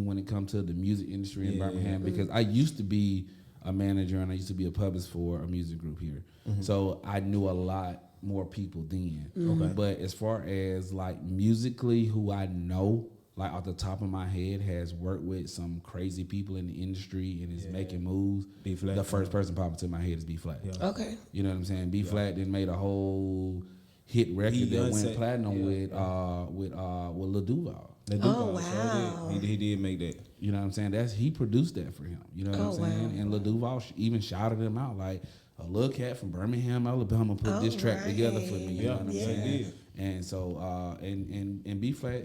when it comes to the music industry in Birmingham because I used to be a manager and I used to be a publicist for a music group here. So I knew a lot more people then. But as far as like musically who I know like off the top of my head has worked with some crazy people in the industry and is making moves. B Flat. The first person popping to my head is B Flat. Okay. You know what I'm saying? B Flat then made a whole hit record that went platinum with Lil Duval. Oh wow! He did make that. You know what I'm saying? He produced that for him. You know what I'm saying? Wow. And Lil Duval even shouted him out like a little cat from Birmingham, Alabama put this track together for me. You know what I'm saying? And so and B Flat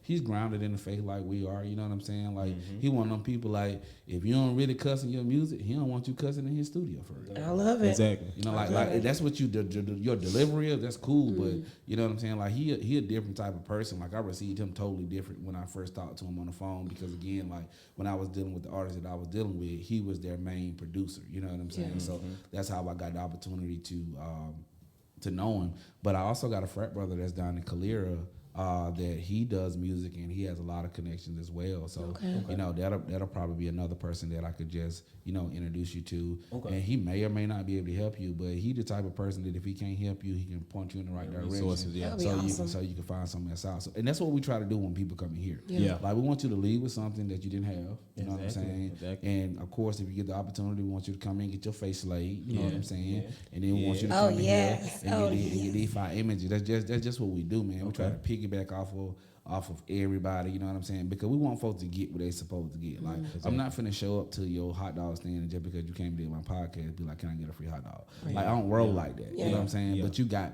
he's grounded in the faith like we are. You know what I'm saying? Like he one of them people like if you don't really cuss in your music, he don't want you cussing in his studio first. I love it. Exactly. You know, like that's what your delivery is. That's cool, but you know what I'm saying. Like he a different type of person. Like I received him totally different when I first talked to him on the phone because again, like when I was dealing with the artists that I was dealing with, he was their main producer. You know what I'm saying? So that's how I got the opportunity to know him. But I also got a frat brother that's down in Calera that he does music and he has a lot of connections as well. So that'll probably be another person that I could just introduce you to. And he may or may not be able to help you, but he the type of person that if he can't help you, he can point you in the right direction. So you can find something that's out. So, and that's what we try to do when people come in here. Like we want you to leave with something that you didn't have. You know what I'm saying? Exactly. And of course, if you get the opportunity, we want you to come in and get your face laid. You know what I'm saying? And then we want you to come in here and get these fine images. That's just what we do, man. We try to piggyback off of everybody, you know what I'm saying? Because we want folks to get what they supposed to get. Like, I'm not finna show up to your hot dog stand and just because you came to my podcast, be like, can I get a free hot dog? Like, I don't roll like that. You know what I'm saying? But you got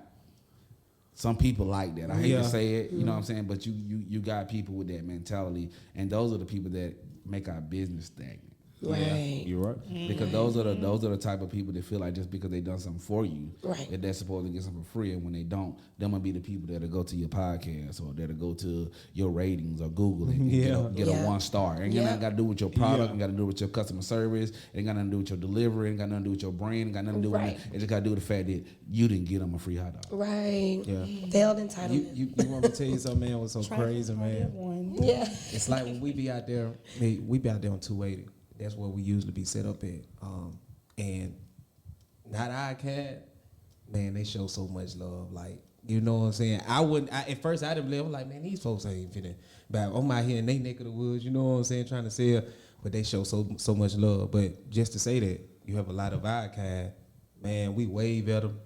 some people like that. I hate to say it, you know what I'm saying? But you got people with that mentality, and those are the people that make our business stagnant. Right. You're right. Because those are the type of people that feel like just because they done something for you, that they're supposed to get something for free, and when they don't, them will be the people that'll go to your podcast or that'll go to your ratings or Google and get a 1 star. Ain't got to do with your product, ain't got to do with your customer service, ain't got nothing to do with your delivery, ain't got nothing to do with your brand, ain't got nothing to do with it. It just got to do with the fact that you didn't get them a free hot dog. Right. Yeah. Failed entitlement. You want me to tell you something, man? What's so crazy, man? Yeah. It's like when we be out there, we be out there on 280. That's where we usually be set up at. And not iCat, man, they show so much love. Like, you know what I'm saying? At first I didn't believe. I'm like, man, these folks ain't finna. But I'm out here in they neck of the woods, you know what I'm saying, trying to sell. But they show so much love. But just to say that, you have a lot of iCat, man, we wave at them.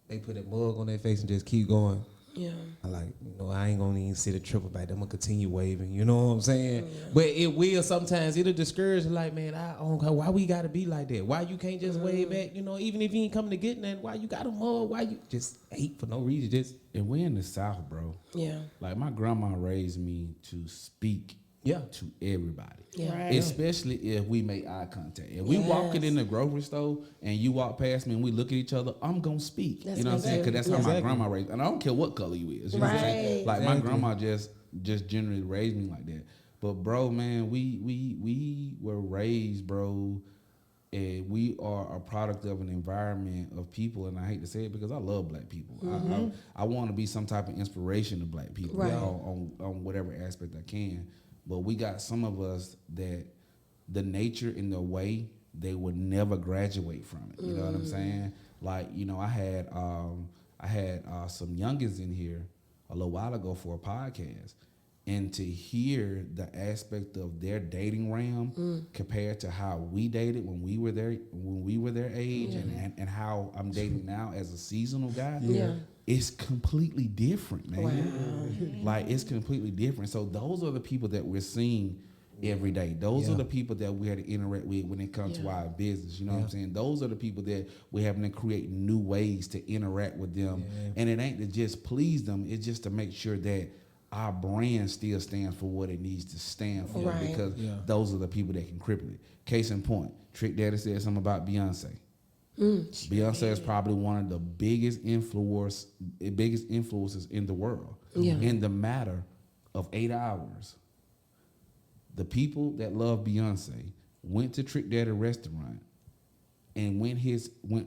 They put a mug on their face and just keep going. Yeah. I like, I ain't gonna even sit a triple back. I'm gonna continue waving. You know what I'm saying? Yeah. But it will sometimes. It'll discourage. Like, man, why we gotta be like that? Why you can't just wave back? Even if you ain't coming to get nothing, why you got a mug? Why you just hate for no reason? And we're in the South, bro. Yeah. Like my grandma raised me to speak. To everybody. Yeah. Right. Especially if we make eye contact. If we walking in the grocery store and you walk past me and we look at each other, I'm gonna speak. You know what I'm saying? Because that's how my grandma raised. And I don't care what color you is. You know what I'm saying? Like my grandma just generally raised me like that. But bro, man, we were raised, bro, And we are a product of an environment of people, and I hate to say it because I love black people. I want to be some type of inspiration to black people Right. on whatever aspect I can. But we got some of us that the nature and the way they would never graduate from it. You know what I'm saying? Like, you know, I had some youngins in here a little while ago for a podcast, and to hear the aspect of their dating realm compared to how we dated when we were their age, and how I'm dating now as a seasonal guy. It's completely different, man. Wow. Like, it's completely different. So those are the people that we're seeing every day. Those are the people that we had to interact with when it comes to our business. You know what I'm saying? Those are the people that we're having to create new ways to interact with them. And it ain't to just please them, it's just to make sure that our brand still stands for what it needs to stand for. Right. Because those are the people that can cripple it. Case in point, Trick Daddy said something about Beyonce. Beyonce is probably one of the biggest influencers in the world. In the matter of 8 hours, the people that love Beyonce went to Trick Daddy restaurant and went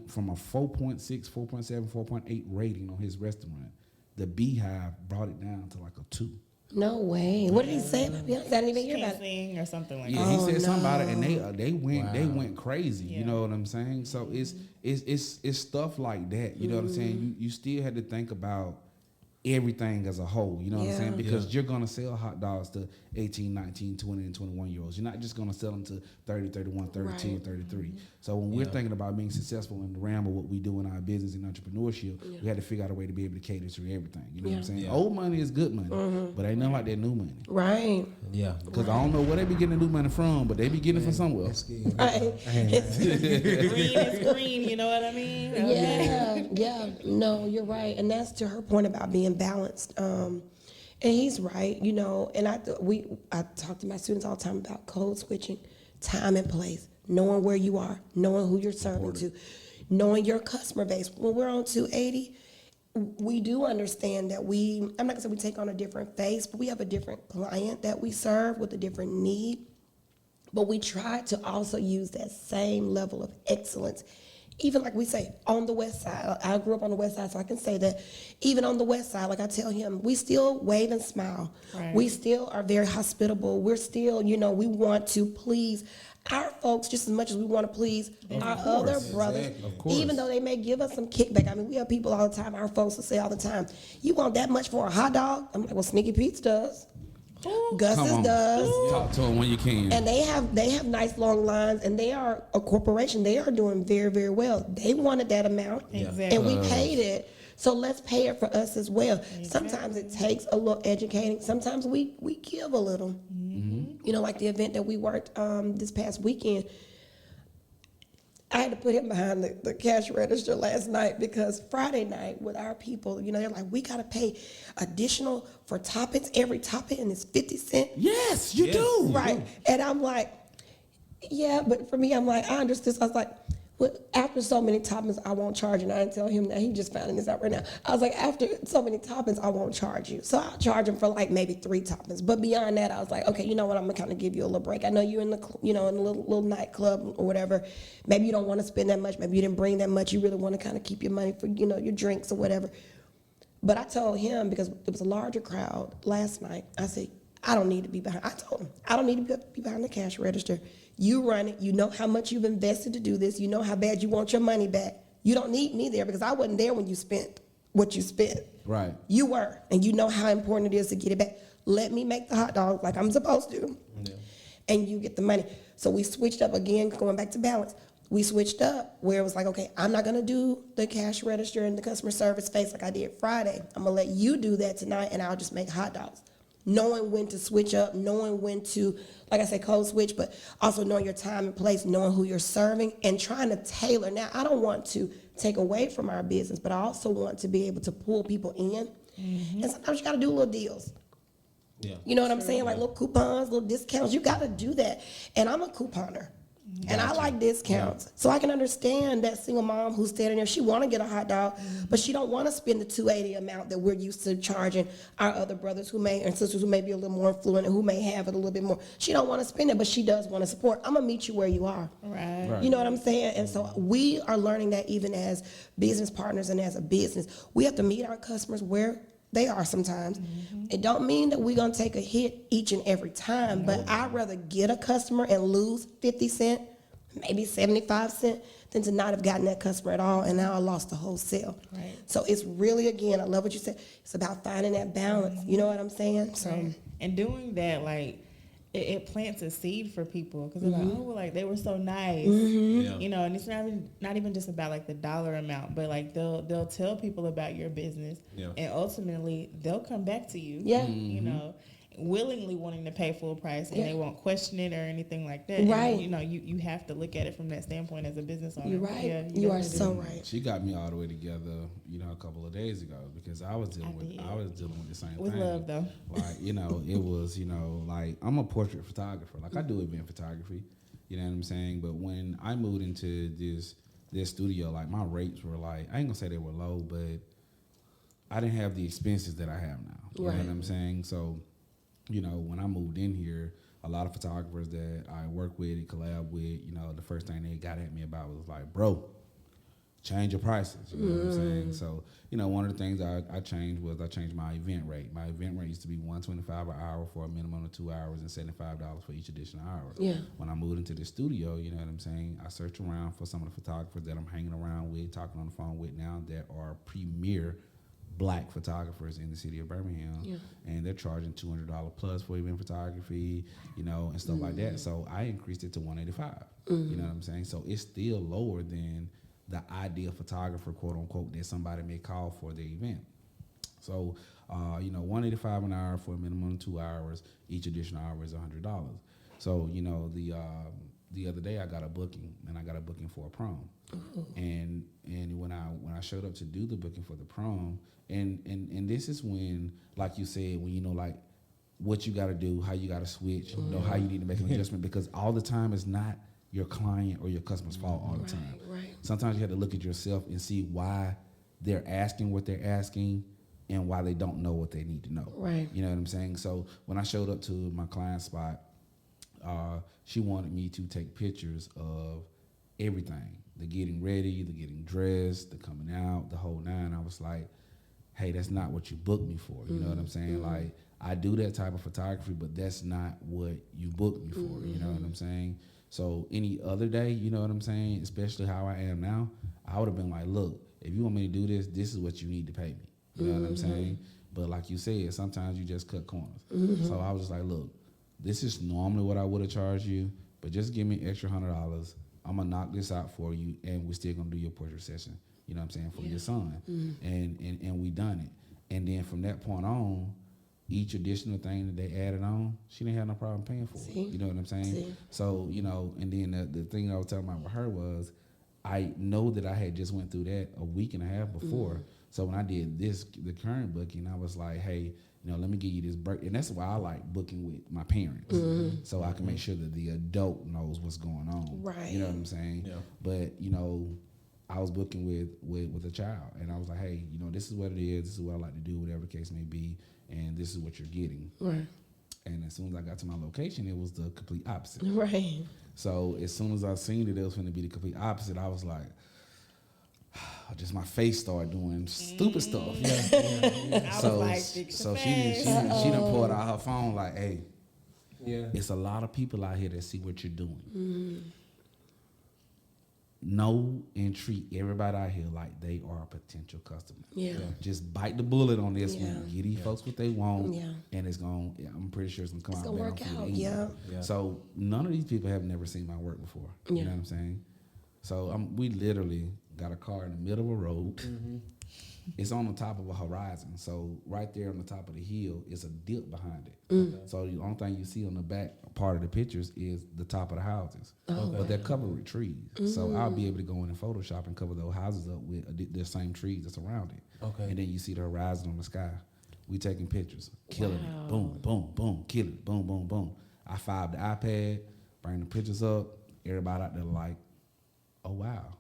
from a 4.6, 4.7, 4.8 rating on his restaurant. The Beehive brought it down to like a 2. No way. What did he say about Beyonce? I didn't even hear about it. Sing or something like Yeah, that. he said something about it, and they went crazy. Yeah. You know what I'm saying? So it's stuff like that. You know what I'm saying? You still had to think about everything as a whole. You know what I'm saying? Because you're gonna sell hot dogs to 18, 19, 20, and 21-year-olds. You're not just gonna sell them to 30, 31, 32, and 33. So when we're thinking about being successful in the realm of what we do in our business and entrepreneurship, we had to figure out a way to be able to cater to everything. You know what I'm saying? Old money is good money, but ain't nothing like that new money. Right. Yeah. Because I don't know where they be getting the new money from, but they be getting it from somewhere. Right. Green is green, you know what I mean? Yeah. No, you're right. And that's to her point about being balanced. And he's right, you know, and I talk to my students all the time about code switching, time and place, knowing where you are, knowing who you're serving to, knowing your customer base. When we're on 280, we do understand that I'm not gonna say we take on a different face, but we have a different client that we serve with a different need. But we try to also use that same level of excellence. Even like we say, on the west side, I grew up on the west side, so I can say that even on the west side, like I tell him, we still wave and smile. Right. We still are very hospitable. We're still, you know, we want to please our folks just as much as we want to please our other brothers. Exactly. Of course. Even though they may give us some kickback. I mean, we have people all the time, our folks will say all the time, you want that much for a hot dog? I'm like, well, Sneaky Pete's does. Gus's does. Talk to them when you can. And they have nice long lines, and they are a corporation. They are doing very, very well. They wanted that amount, Exactly. and we paid it. So let's pay it for us as well. Sometimes it takes a little educating. Sometimes we give a little. You know, like the event that we worked this past weekend. I had to put him behind the cash register last night because Friday night with our people, you know, they're like, we got to pay additional for toppings, every topping, and it's 50 cents. Yes, you do. Right. And I'm like, yeah, but for me, I'm like, I understood. So I was like, well, after so many toppings, I won't charge you. And I didn't tell him that. He just finding this out right now. I was like, after so many toppings, I won't charge you. So I'll charge him for like maybe 3 toppings. But beyond that, I was like, okay, you know what? I'm gonna kind of give you a little break. I know you're in the, in a little nightclub or whatever. Maybe you don't want to spend that much. Maybe you didn't bring that much. You really want to kind of keep your money for, your drinks or whatever. But I told him, because it was a larger crowd last night, I said, I don't need to be behind. I told him, I don't need to be behind the cash register. You run it. You know how much you've invested to do this. You know how bad you want your money back. You don't need me there because I wasn't there when you spent what you spent. Right. You were, and you know how important it is to get it back. Let me make the hot dog like I'm supposed to, and you get the money. So we switched up again, going back to balance. We switched up where it was like, okay, I'm not gonna do the cash register and the customer service face like I did Friday. I'm gonna let you do that tonight, and I'll just make hot dogs. Knowing when to switch up, knowing when to, like I say, code switch, but also knowing your time and place, knowing who you're serving, and trying to tailor. Now, I don't want to take away from our business, but I also want to be able to pull people in. And sometimes you got to do little deals. Yeah. You know what I'm saying? Like little coupons, little discounts. You got to do that. And I'm a couponer. And I like discounts. So I can understand that single mom who's standing there, she want to get a hot dog, but she don't want to spend the $2.80 amount that we're used to charging our other brothers who may, and sisters who may be a little more affluent and who may have it a little bit more. She don't want to spend it, but she does want to support. I'm going to meet you where you are. Right. You know what I'm saying? And so we are learning that even as business partners and as a business, we have to meet our customers where they are sometimes. It don't mean that we're going to take a hit each and every time, but I'd rather get a customer and lose 50 cents, maybe 75 cents, than to not have gotten that customer at all, and now I lost the whole sale. Right. So it's really, again, I love what you said, it's about finding that balance. You know what I'm saying? So, Right. And doing that, like, it plants a seed for people, because they're like, oh, well, like, they were so nice, you know. And it's not even just about like the dollar amount, but like they'll tell people about your business, and ultimately they'll come back to you, you know, willingly wanting to pay full price, and they won't question it or anything like that. Right. And, you know, you have to look at it from that standpoint as a business owner. you're right. Yeah, You are definitely so do. right. She got me all the way together, you know, a couple of days ago, because I was dealing with the same With thing. love, though. Like, you know, it was, you know, like, I'm a portrait photographer. Like, I do event photography, you know what I'm saying? But when I moved into this studio, like, my rates were like, I ain't gonna say they were low, but I didn't have the expenses that I have now. You know what I'm saying? So, you know, when I moved in here, a lot of photographers that I work with and collab with, you know, the first thing they got at me about was like, bro, change your prices. You know what I'm saying? So, you know, one of the things I changed was I changed my event rate. My event rate used to be $125 an hour for a minimum of 2 hours and $75 for each additional hour. Yeah. When I moved into the studio, you know what I'm saying, I searched around for some of the photographers that I'm hanging around with, talking on the phone with now, that are premier Black photographers in the city of Birmingham, and they're charging $200 plus for event photography, you know, and stuff like that. So I increased it to $185. You know what I'm saying? So it's still lower than the ideal photographer, quote unquote, that somebody may call for the event. So, you know, $185 an hour for a minimum of 2 hours. Each additional hour is $100. So, you know, the other day I got a booking, and I got a booking for a prom. And when I showed up to do the booking for the prom, and this is when, like you said, when you know, like, what you got to do, how you got to switch, you know, how you need to make an adjustment, because all the time it's not your client or your customer's fault all the time. Right. Sometimes you have to look at yourself and see why they're asking what they're asking and why they don't know what they need to know. Right. You know what I'm saying? So when I showed up to my client spot, she wanted me to take pictures of everything, the getting ready, the getting dressed, the coming out, the whole nine. I was like, hey, that's not what you booked me for. You know what I'm saying? Like, I do that type of photography, but that's not what you booked me for. You know what I'm saying? So any other day, you know what I'm saying, especially how I am now, I would have been like, look, if you want me to do this, this is what you need to pay me. You know what I'm saying? But like you said, sometimes you just cut corners. So I was just like, look, this is normally what I would have charged you, but just give me extra $100. I'm gonna knock this out for you, and we're still gonna do your portrait session. You know what I'm saying, for your son, and we done it. And then from that point on, each additional thing that they added on, she didn't have no problem paying for it. You know what I'm saying? So, you know, and then the thing I was talking about with her was, I know that I had just went through that a week and a half before. So when I did the current booking, I was like, hey, you know, let me give you this break. And that's why I like booking with my parents, so I can make sure that the adult knows what's going on. Right. You know what I'm saying? Yeah. But, you know, I was booking with a child, and I was like, hey, you know, this is what it is. This is what I like to do, whatever the case may be, and this is what you're getting. Right. And as soon as I got to my location, it was the complete opposite. Right. So as soon as I seen that it was going to be the complete opposite, I was like, just my face started doing stupid stuff. I was like, so she done pulled out her phone like, hey, Yeah. it's a lot of people out here that see what you're doing. Know and treat everybody out here like they are a potential customer. Yeah. Just bite the bullet on this Yeah. one. Give these folks what they want, Yeah. and it's going. I'm pretty sure it's gonna come It's out gonna better work for out, you. yeah. So none of these people have never seen my work before. You Yeah. know what I'm saying? So we literally got a car in the middle of a road. It's on the top of a horizon. So right there on the top of the hill is a dip behind it. So the only thing you see on the back part of the pictures is the top of the houses. But they're covered with trees. So I'll be able to go in and Photoshop and cover those houses up with the same trees that's around it. Okay. And then you see the horizon on the sky. We taking pictures, killing it. Boom, boom, boom, killing it. Boom, boom, boom. I fob the iPad, bring the pictures up, everybody out there like, oh wow,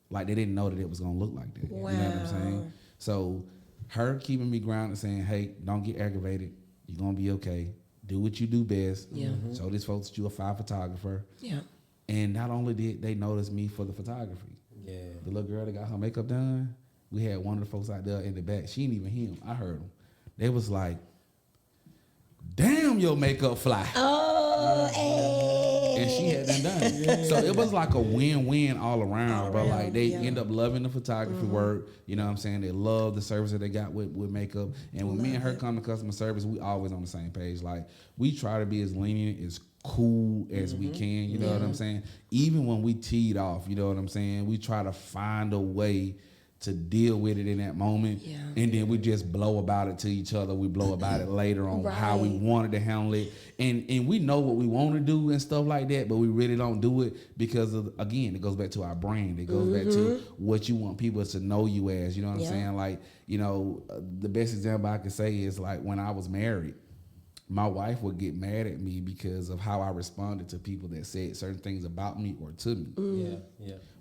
like they didn't know that it was gonna look like that. Wow. You know what I'm saying? So her keeping me grounded, saying, hey, don't get aggravated. You're gonna be okay. Do what you do best. Yeah. Show these folks that you're a fine photographer. Yeah. And not only did they notice me for the photography, the little girl that got her makeup done, we had one of the folks out there in the back. She didn't even hear him. I heard them. They was like, damn, your makeup fly. Oh, hey. And she had done it. So it was like a win-win all around, bro. Like they end up loving the photography work. You know what I'm saying? They love the service that they got with makeup. And when me and her come to customer service, we always on the same page. Like we try to be as lenient, as cool as we can. You know what I'm saying? Even when we teed off, you know what I'm saying? We try to find a way to deal with it in that moment, and then we just blow about it to each other. We blow about it later on how we wanted to handle it, and we know what we want to do and stuff like that, but we really don't do it because of, again, it goes back to our brand. It goes back to what you want people to know you as. You know what I'm saying? Like, you know, the best example I can say is like when I was married, my wife would get mad at me because of how I responded to people that said certain things about me or to me.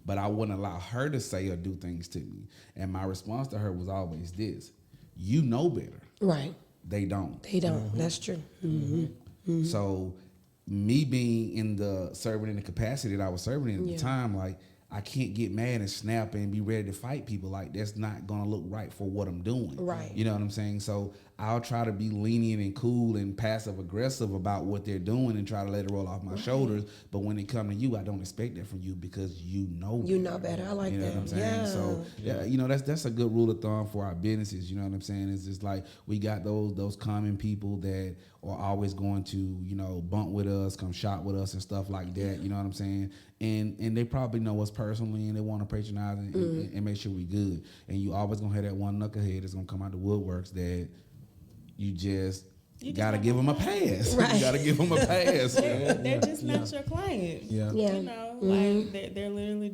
But I wouldn't allow her to say or do things to me. And my response to her was always this: you know better. Right. They don't. They don't. That's true. So me being in the serving in the capacity that I was serving in at the time, like, I can't get mad and snap and be ready to fight people. Like, that's not gonna look right for what I'm doing. Right. You know what I'm saying? So I'll try to be lenient and cool and passive aggressive about what they're doing and try to let it roll off my shoulders. But when it come to you, I don't expect that from you because you know better. You know better. I like You know that. what I'm saying? So you know, that's a good rule of thumb for our businesses. You know what I'm saying? It's just like we got those common people that are always going to, you know, bump with us, come shop with us and stuff like that. You know what I'm saying? And they probably know us personally and they want to patronize and make sure we good. And you always gonna have that one knucklehead that's gonna come out the woodworks that you just gotta give them a pass. Right. You gotta give them a pass. They're just not your client. Yeah. You know, like they're literally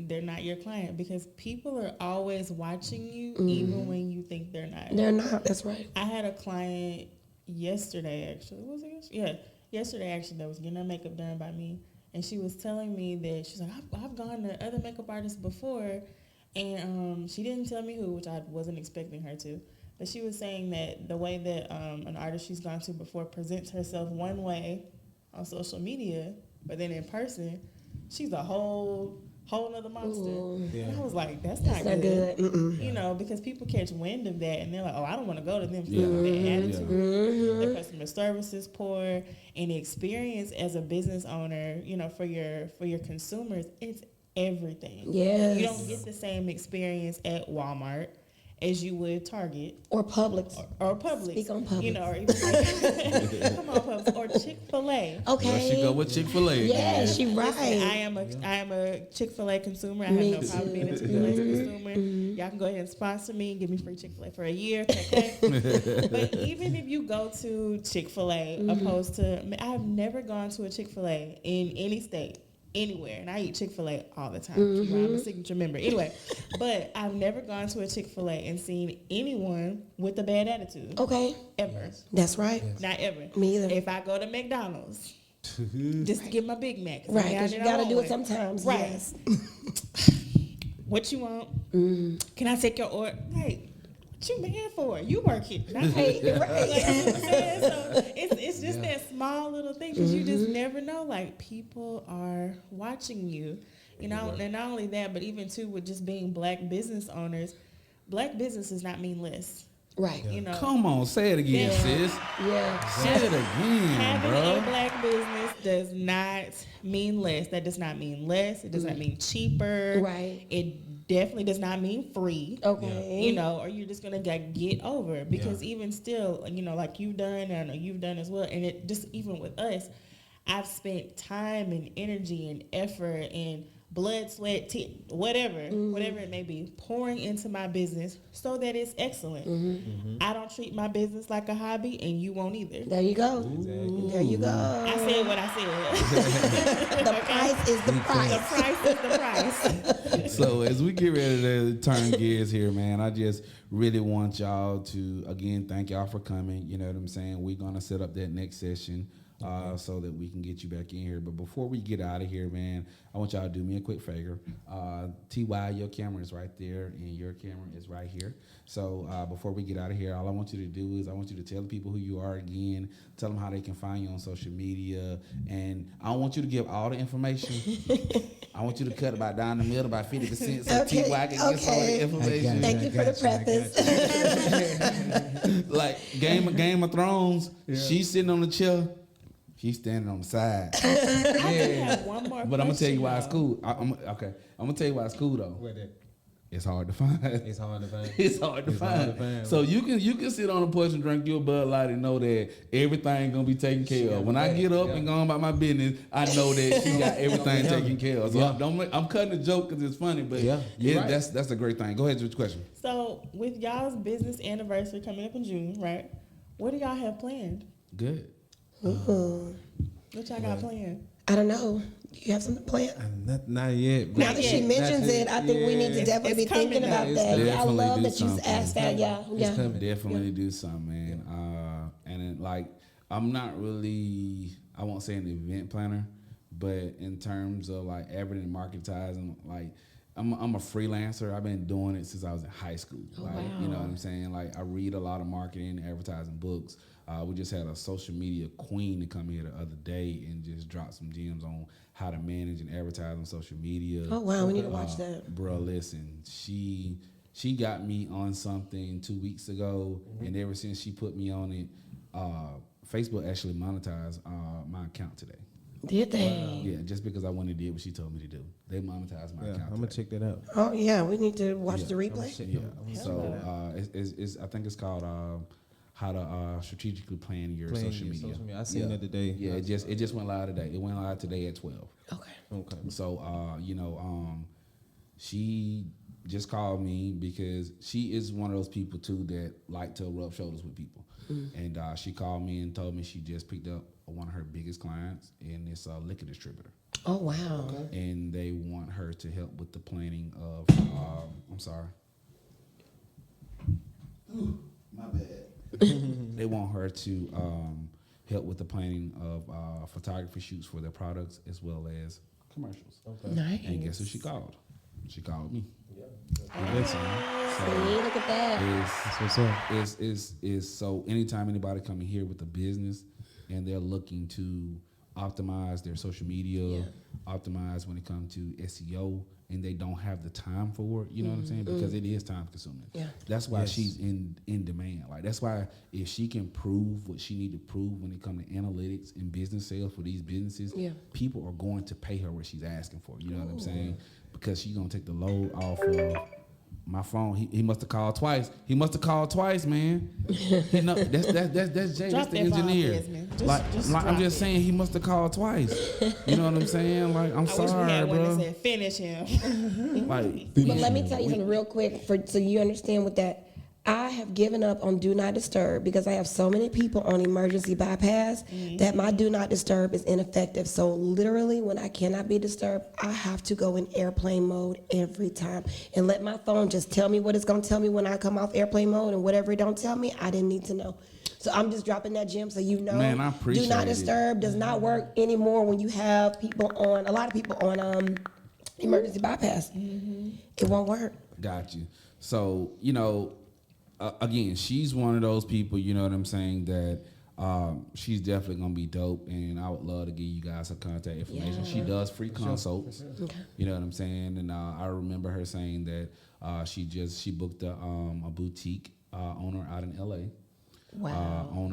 they're not your client because people are always watching you even when you think they're not. They're not. That's right. I had a client yesterday, actually. Was it yesterday? Yeah, yesterday actually that was getting her makeup done by me, and she was telling me that she's like, I've gone to other makeup artists before, and she didn't tell me who, which I wasn't expecting her to. But she was saying that the way that an artist she's gone to before presents herself one way on social media, but then in person, she's a whole nother monster. And I was like, that's not good. You know, because people catch wind of that and they're like, oh, I don't want to go to them. Their attitude, their customer service is poor, and the experience as a business owner, you know, for your consumers, it's everything. Yes. You don't get the same experience at Walmart as you would Target Or Publix. or Publix. Speak on Publix. You know, or even like, come on, Publix, or Chick-fil-A. Okay. There she go with Chick-fil-A. Yeah, she right. Listen, I am a Chick-fil-A consumer. I have no problem being a Chick-fil-A consumer. Y'all can go ahead and sponsor me and give me free Chick-fil-A for a year. Okay? But even if you go to Chick-fil-A, opposed to, I've never gone to a Chick-fil-A in any state. Anywhere, and I eat Chick-fil-A all the time. I'm a signature member. Anyway, but I've never gone to a Chick-fil-A and seen anyone with a bad attitude. Okay. Ever. That's right. Not ever. Me either. If I go to McDonald's, just to get my Big Mac. Right, because you got to do it sometimes. Right. Yes. What you want? Can I take your order? Hey, what you mad for? You work here. Not Right, me. right. Like, you know what I'm saying? So it's just that small little thing because you just never know. Like, people are watching you, you know. And not only that, but even too with just being black business owners, black business does not mean less. Right. You know. Come on, say it again, sis. Yeah. Say it again, Having bro. a black business does not mean less. That does not mean less. It does not mean cheaper. Right. It definitely does not mean free. Okay. You know, or you're just gonna get over it. Because even still, you know, like you've done and you've done as well, and it just even with us, I've spent time and energy and effort and blood, sweat, whatever it may be, pouring into my business so that it's excellent. I don't treat my business like a hobby, and you won't either. There you go. There you go. I said what I said. The price is the price. The price is the price. So as we get ready to turn gears here, man, I just really want y'all to, again, thank y'all for coming. You know what I'm saying? We're going to set up that next session so that we can get you back in here. But before we get out of here, man, I want y'all to do me a quick favor. TY, your camera is right there, and your camera is right here. So before we get out of here, all I want you to do is I want you to tell the people who you are again, tell them how they can find you on social media, and I don't want you to give all the information. I want you to cut about down the middle, about 50%, so Okay, TY can get some of the information. Thank you for the preface. Like Game of Thrones, she's sitting on the chair, he's standing on the side. I have one more But I'm gonna tell you why question, it's cool. I'm gonna tell you why it's cool though. What that? It's hard to find. It's hard to find. It's hard to find. So you can sit on the porch and drink your Bud Light and know that everything gonna be taken care of. When I get up and go on about my business, I know that she got everything taken care of. So I'm cutting a joke because it's funny, but that's a great thing. Go ahead with your question. So with y'all's business anniversary coming up in June, right? What do y'all have planned? Good. Ooh. What y'all got planned? I don't know. Do you have something planned? Not yet. Now that she mentions it, I think we need to definitely It's be thinking coming about now. that. Yeah, I Definitely love do that you something. asked that. Yeah. Definitely do something, man. And it, like, I'm not really, I won't say an event planner, but in terms of like advertising and marketing, like, I'm a freelancer. I've been doing it since I was in high school. Like, you know what I'm saying? Like, I read a lot of marketing, advertising books. We just had a social media queen to come here the other day and just drop some gems on how to manage and advertise on social media. Oh wow, we need to watch that. Bro, listen, she got me on something 2 weeks ago, and ever since she put me on it, Facebook actually monetized my account today. Did they? Yeah, just because I went and did what she told me to do. They monetized my account. I'm gonna check that out. Oh yeah, we need to watch the replay. Yeah. So it's I think it's called how to strategically plan your social media. I seen that today. Yeah, it just went live today. It went live today at 12. Okay. So she just called me because she is one of those people too that like to rub shoulders with people. And she called me and told me she just picked up one of her biggest clients, and it's a liquor distributor. Oh wow. And they want her to help with the planning of I'm sorry. Ooh, my bad. They want her to help with the planning of photography shoots for their products as well as commercials. Okay. Nice. And guess who she called? She called me. See, look at that. That's what's up. Is so anytime anybody coming here with a business and they're looking to optimize their social media, optimize when it comes to SEO, and they don't have the time for it, you know what I'm saying? Because it is time consuming. Yeah. That's why she's in demand. Like, that's why if she can prove what she need to prove when it comes to analytics and business sales for these businesses, people are going to pay her what she's asking for. You know what I'm saying? Because she's gonna take the load off of my phone. He must have called twice. He must have called twice, man. He know, that's Jay. That's the engineer. I'm just saying he must have called twice. You know what I'm saying? Like, I'm sorry, wish we had one bro. that said finish him. Like, But let me tell you something real quick so you understand with that. I have given up on Do Not Disturb because I have so many people on emergency bypass that my Do Not Disturb is ineffective. So literally when I cannot be disturbed, I have to go in airplane mode every time and let my phone just tell me what it's going to tell me when I come off airplane mode, and whatever it don't tell me, I didn't need to know. So I'm just dropping that gem so you know. Man, I appreciate Do Not Disturb does not work anymore when you have a lot of people on emergency bypass. It won't work. got you. So, again, she's one of those people, you know what I'm saying, that she's definitely going to be dope, and I would love to give you guys her contact information. She does free consults, you know what I'm saying, and I remember her saying that she booked a boutique owner out in L.A. Wow.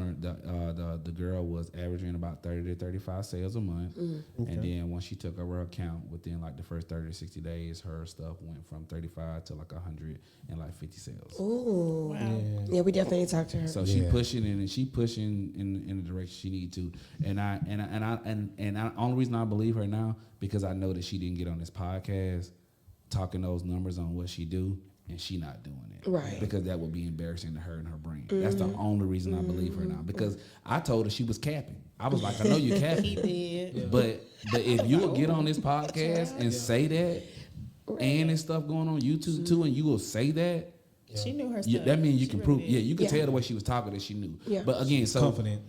The girl was averaging about 30 to 35 sales a month. And then once she took over her account, within like the first 30 to 60 days, her stuff went from 35 to like 150 sales. Ooh. Wow. Yeah, we definitely need to talk to her. So she pushing and she pushing in the direction she need to. And the only reason I believe her now, because I know that she didn't get on this podcast talking those numbers on what she do, and she not doing it. Right. Because that would be embarrassing to her and her brand. That's the only reason I believe her now. Because I told her she was capping. I was like, I know you're capping. He did. But if you will get on this podcast and say that, and there's stuff going on YouTube too, and you will say that, She knew her stuff. that means you can really prove. did. Yeah, you can tell the way she was talking that she knew. Yeah. But again, so confident.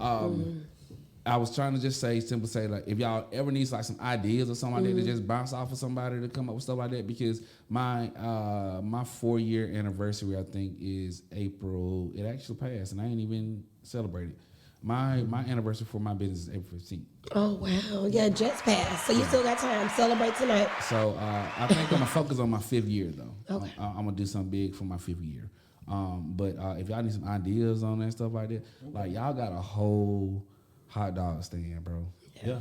I was trying to just say, like, if y'all ever need like some ideas or something like that to just bounce off of somebody to come up with stuff like that, because my 4-year anniversary, I think, is April. It actually passed, and I ain't even celebrated. My anniversary for my business is April 15th. Oh, wow. Yeah, just passed. So you still got time. Celebrate tonight. So I think I'm going to focus on my 5th year, though. Okay. I'm going to do something big for my 5th year. But if y'all need some ideas on that stuff like that, like y'all got a whole hot dog stand, bro. Yeah.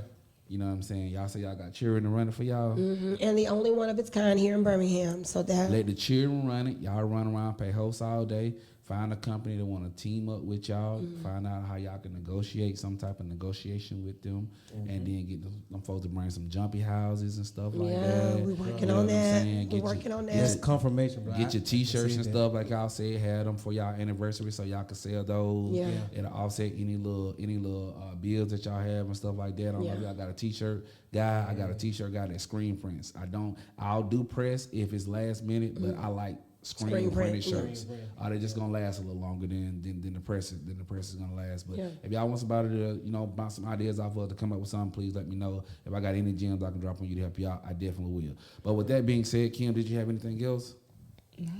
You know what I'm saying? Y'all say y'all got children running for y'all. And the only one of its kind here in Birmingham. So that. Let the children run it. Y'all run around, pay hosts all day. Find a company that want to team up with y'all. Find out how y'all can negotiate some type of negotiation with them, and then get them folks to bring some jumpy houses and stuff like that. Yeah, we're working on that. We're working on that. Yes, confirmation, bro. Get your T-shirts and stuff like y'all said. Had them for y'all anniversary, so y'all can sell those. Yeah. It'll offset any little bills that y'all have and stuff like that. I don't know if y'all got a T-shirt guy. I got a T-shirt guy that screen prints. I'll do press if it's last minute, but I like screen printed shirts. They're just gonna last a little longer than the press is gonna last. But if y'all want somebody to bounce some ideas off of to come up with something, please let me know. If I got any gems I can drop on you to help you out, I definitely will. But with that being said, Kim, did you have anything else? No.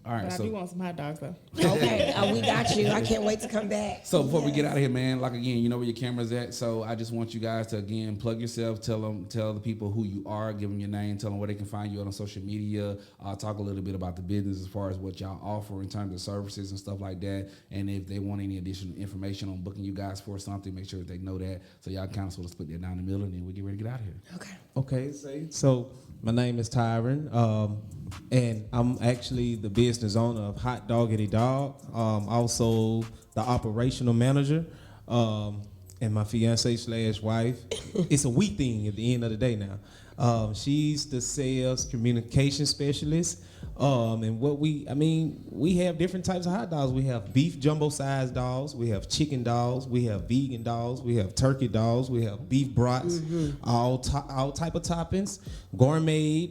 All right, But so I do want some hot dogs though. Okay, we got you. I can't wait to come back. So before we get out of here, man, like again, you know where your camera's at. So I just want you guys to again plug yourself, tell the people who you are, give them your name, tell them where they can find you on social media. Talk a little bit about the business as far as what y'all offer in terms of services and stuff like that. And if they want any additional information on booking you guys for something, make sure that they know that. So y'all kind of sort of split that down the middle, and then we get ready to get out of here. Okay. So my name is Tyron, and I'm actually the business owner of Hot Doggity Dog. Also the operational manager, and my fiance/wife. It's a we thing at the end of the day now. She's the sales communication specialist. And we have different types of hot dogs. We have beef jumbo sized dogs. We have chicken dogs. We have vegan dogs. We have turkey dogs. We have beef brats. All type of toppings. Gourmet,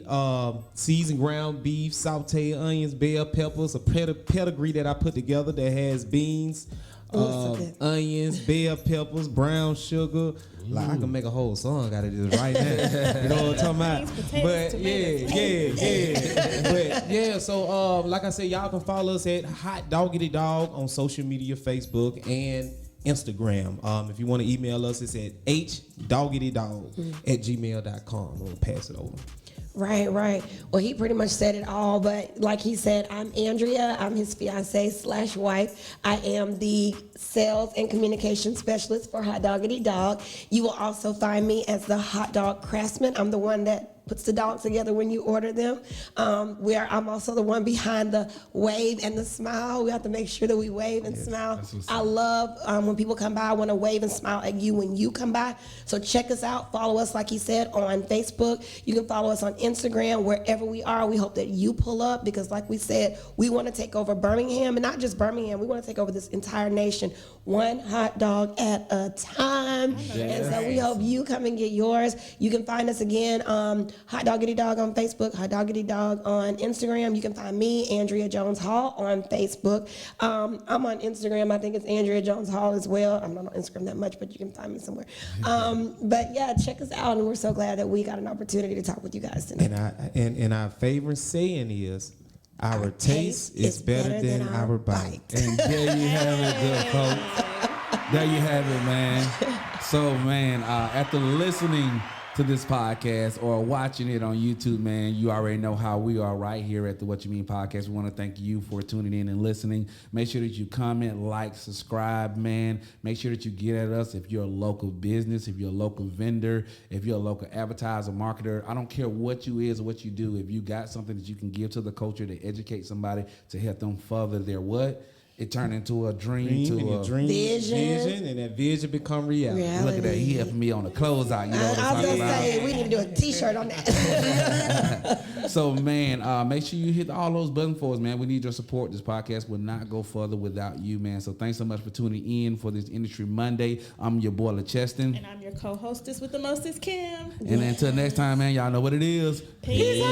seasoned ground beef, sauteed onions, bell peppers, a pedigree that I put together that has beans, onions, bell peppers, brown sugar. Like I can make a whole song out of this right now. You know what I'm talking about? But yeah. But yeah, so like I said, y'all can follow us at Hot Doggity Dog on social media, Facebook and Instagram. If you want to email us, it's at hdogitydog@gmail.com. We'll pass it over. Right. Well, he pretty much said it all, but like he said, I'm Andrea. I'm his fiance/wife. I am the sales and communication specialist for Hot Doggity Dog. You will also find me as the hot dog craftsman. I'm the one that puts the dogs together when you order them. I'm also the one behind the wave and the smile. We have to make sure that we wave and smile. I love when people come by. I want to wave and smile at you when you come by. So check us out. Follow us, like he said, on Facebook. You can follow us on Instagram, wherever we are. We hope that you pull up because, like we said, we want to take over Birmingham, and not just Birmingham. We want to take over this entire nation, one hot dog at a time. And so we hope you come and get yours. You can find us again, Hot Doggity Dog on Facebook, Hot Doggity Dog on Instagram. You can find me, Andrea Jones Hall, on Facebook. I'm on Instagram. I think it's Andrea Jones Hall as well. I'm not on Instagram that much, but you can find me somewhere. But yeah, check us out, and we're so glad that we got an opportunity to talk with you guys tonight. And our favorite saying is, our taste is better than our bite. And there you have it, good folks. There you have it, man. So, man, after listening to this podcast or watching it on YouTube, man, you already know how we are right here at the What You Mean podcast. We want to thank you for tuning in and listening. Make sure that you comment, like, subscribe, man. Make sure that you get at us if you're a local business, if you're a local vendor, if you're a local advertiser, marketer. I don't care what you is or what you do. If you got something that you can give to the culture to educate somebody to help them further their what? It turned into a dream to a vision, and that vision become reality. Look at that. He helped me on the closeout. You know what I I'm was talking going to about? say, we need to do a T-shirt on that. So, man, make sure you hit all those buttons for us, man. We need your support. This podcast will not go further without you, man. So thanks so much for tuning in for this Industry Monday. I'm your boy, LaCheston. And I'm your co-hostess with the mostest, Kim. And until next time, man, y'all know what it is. Peace.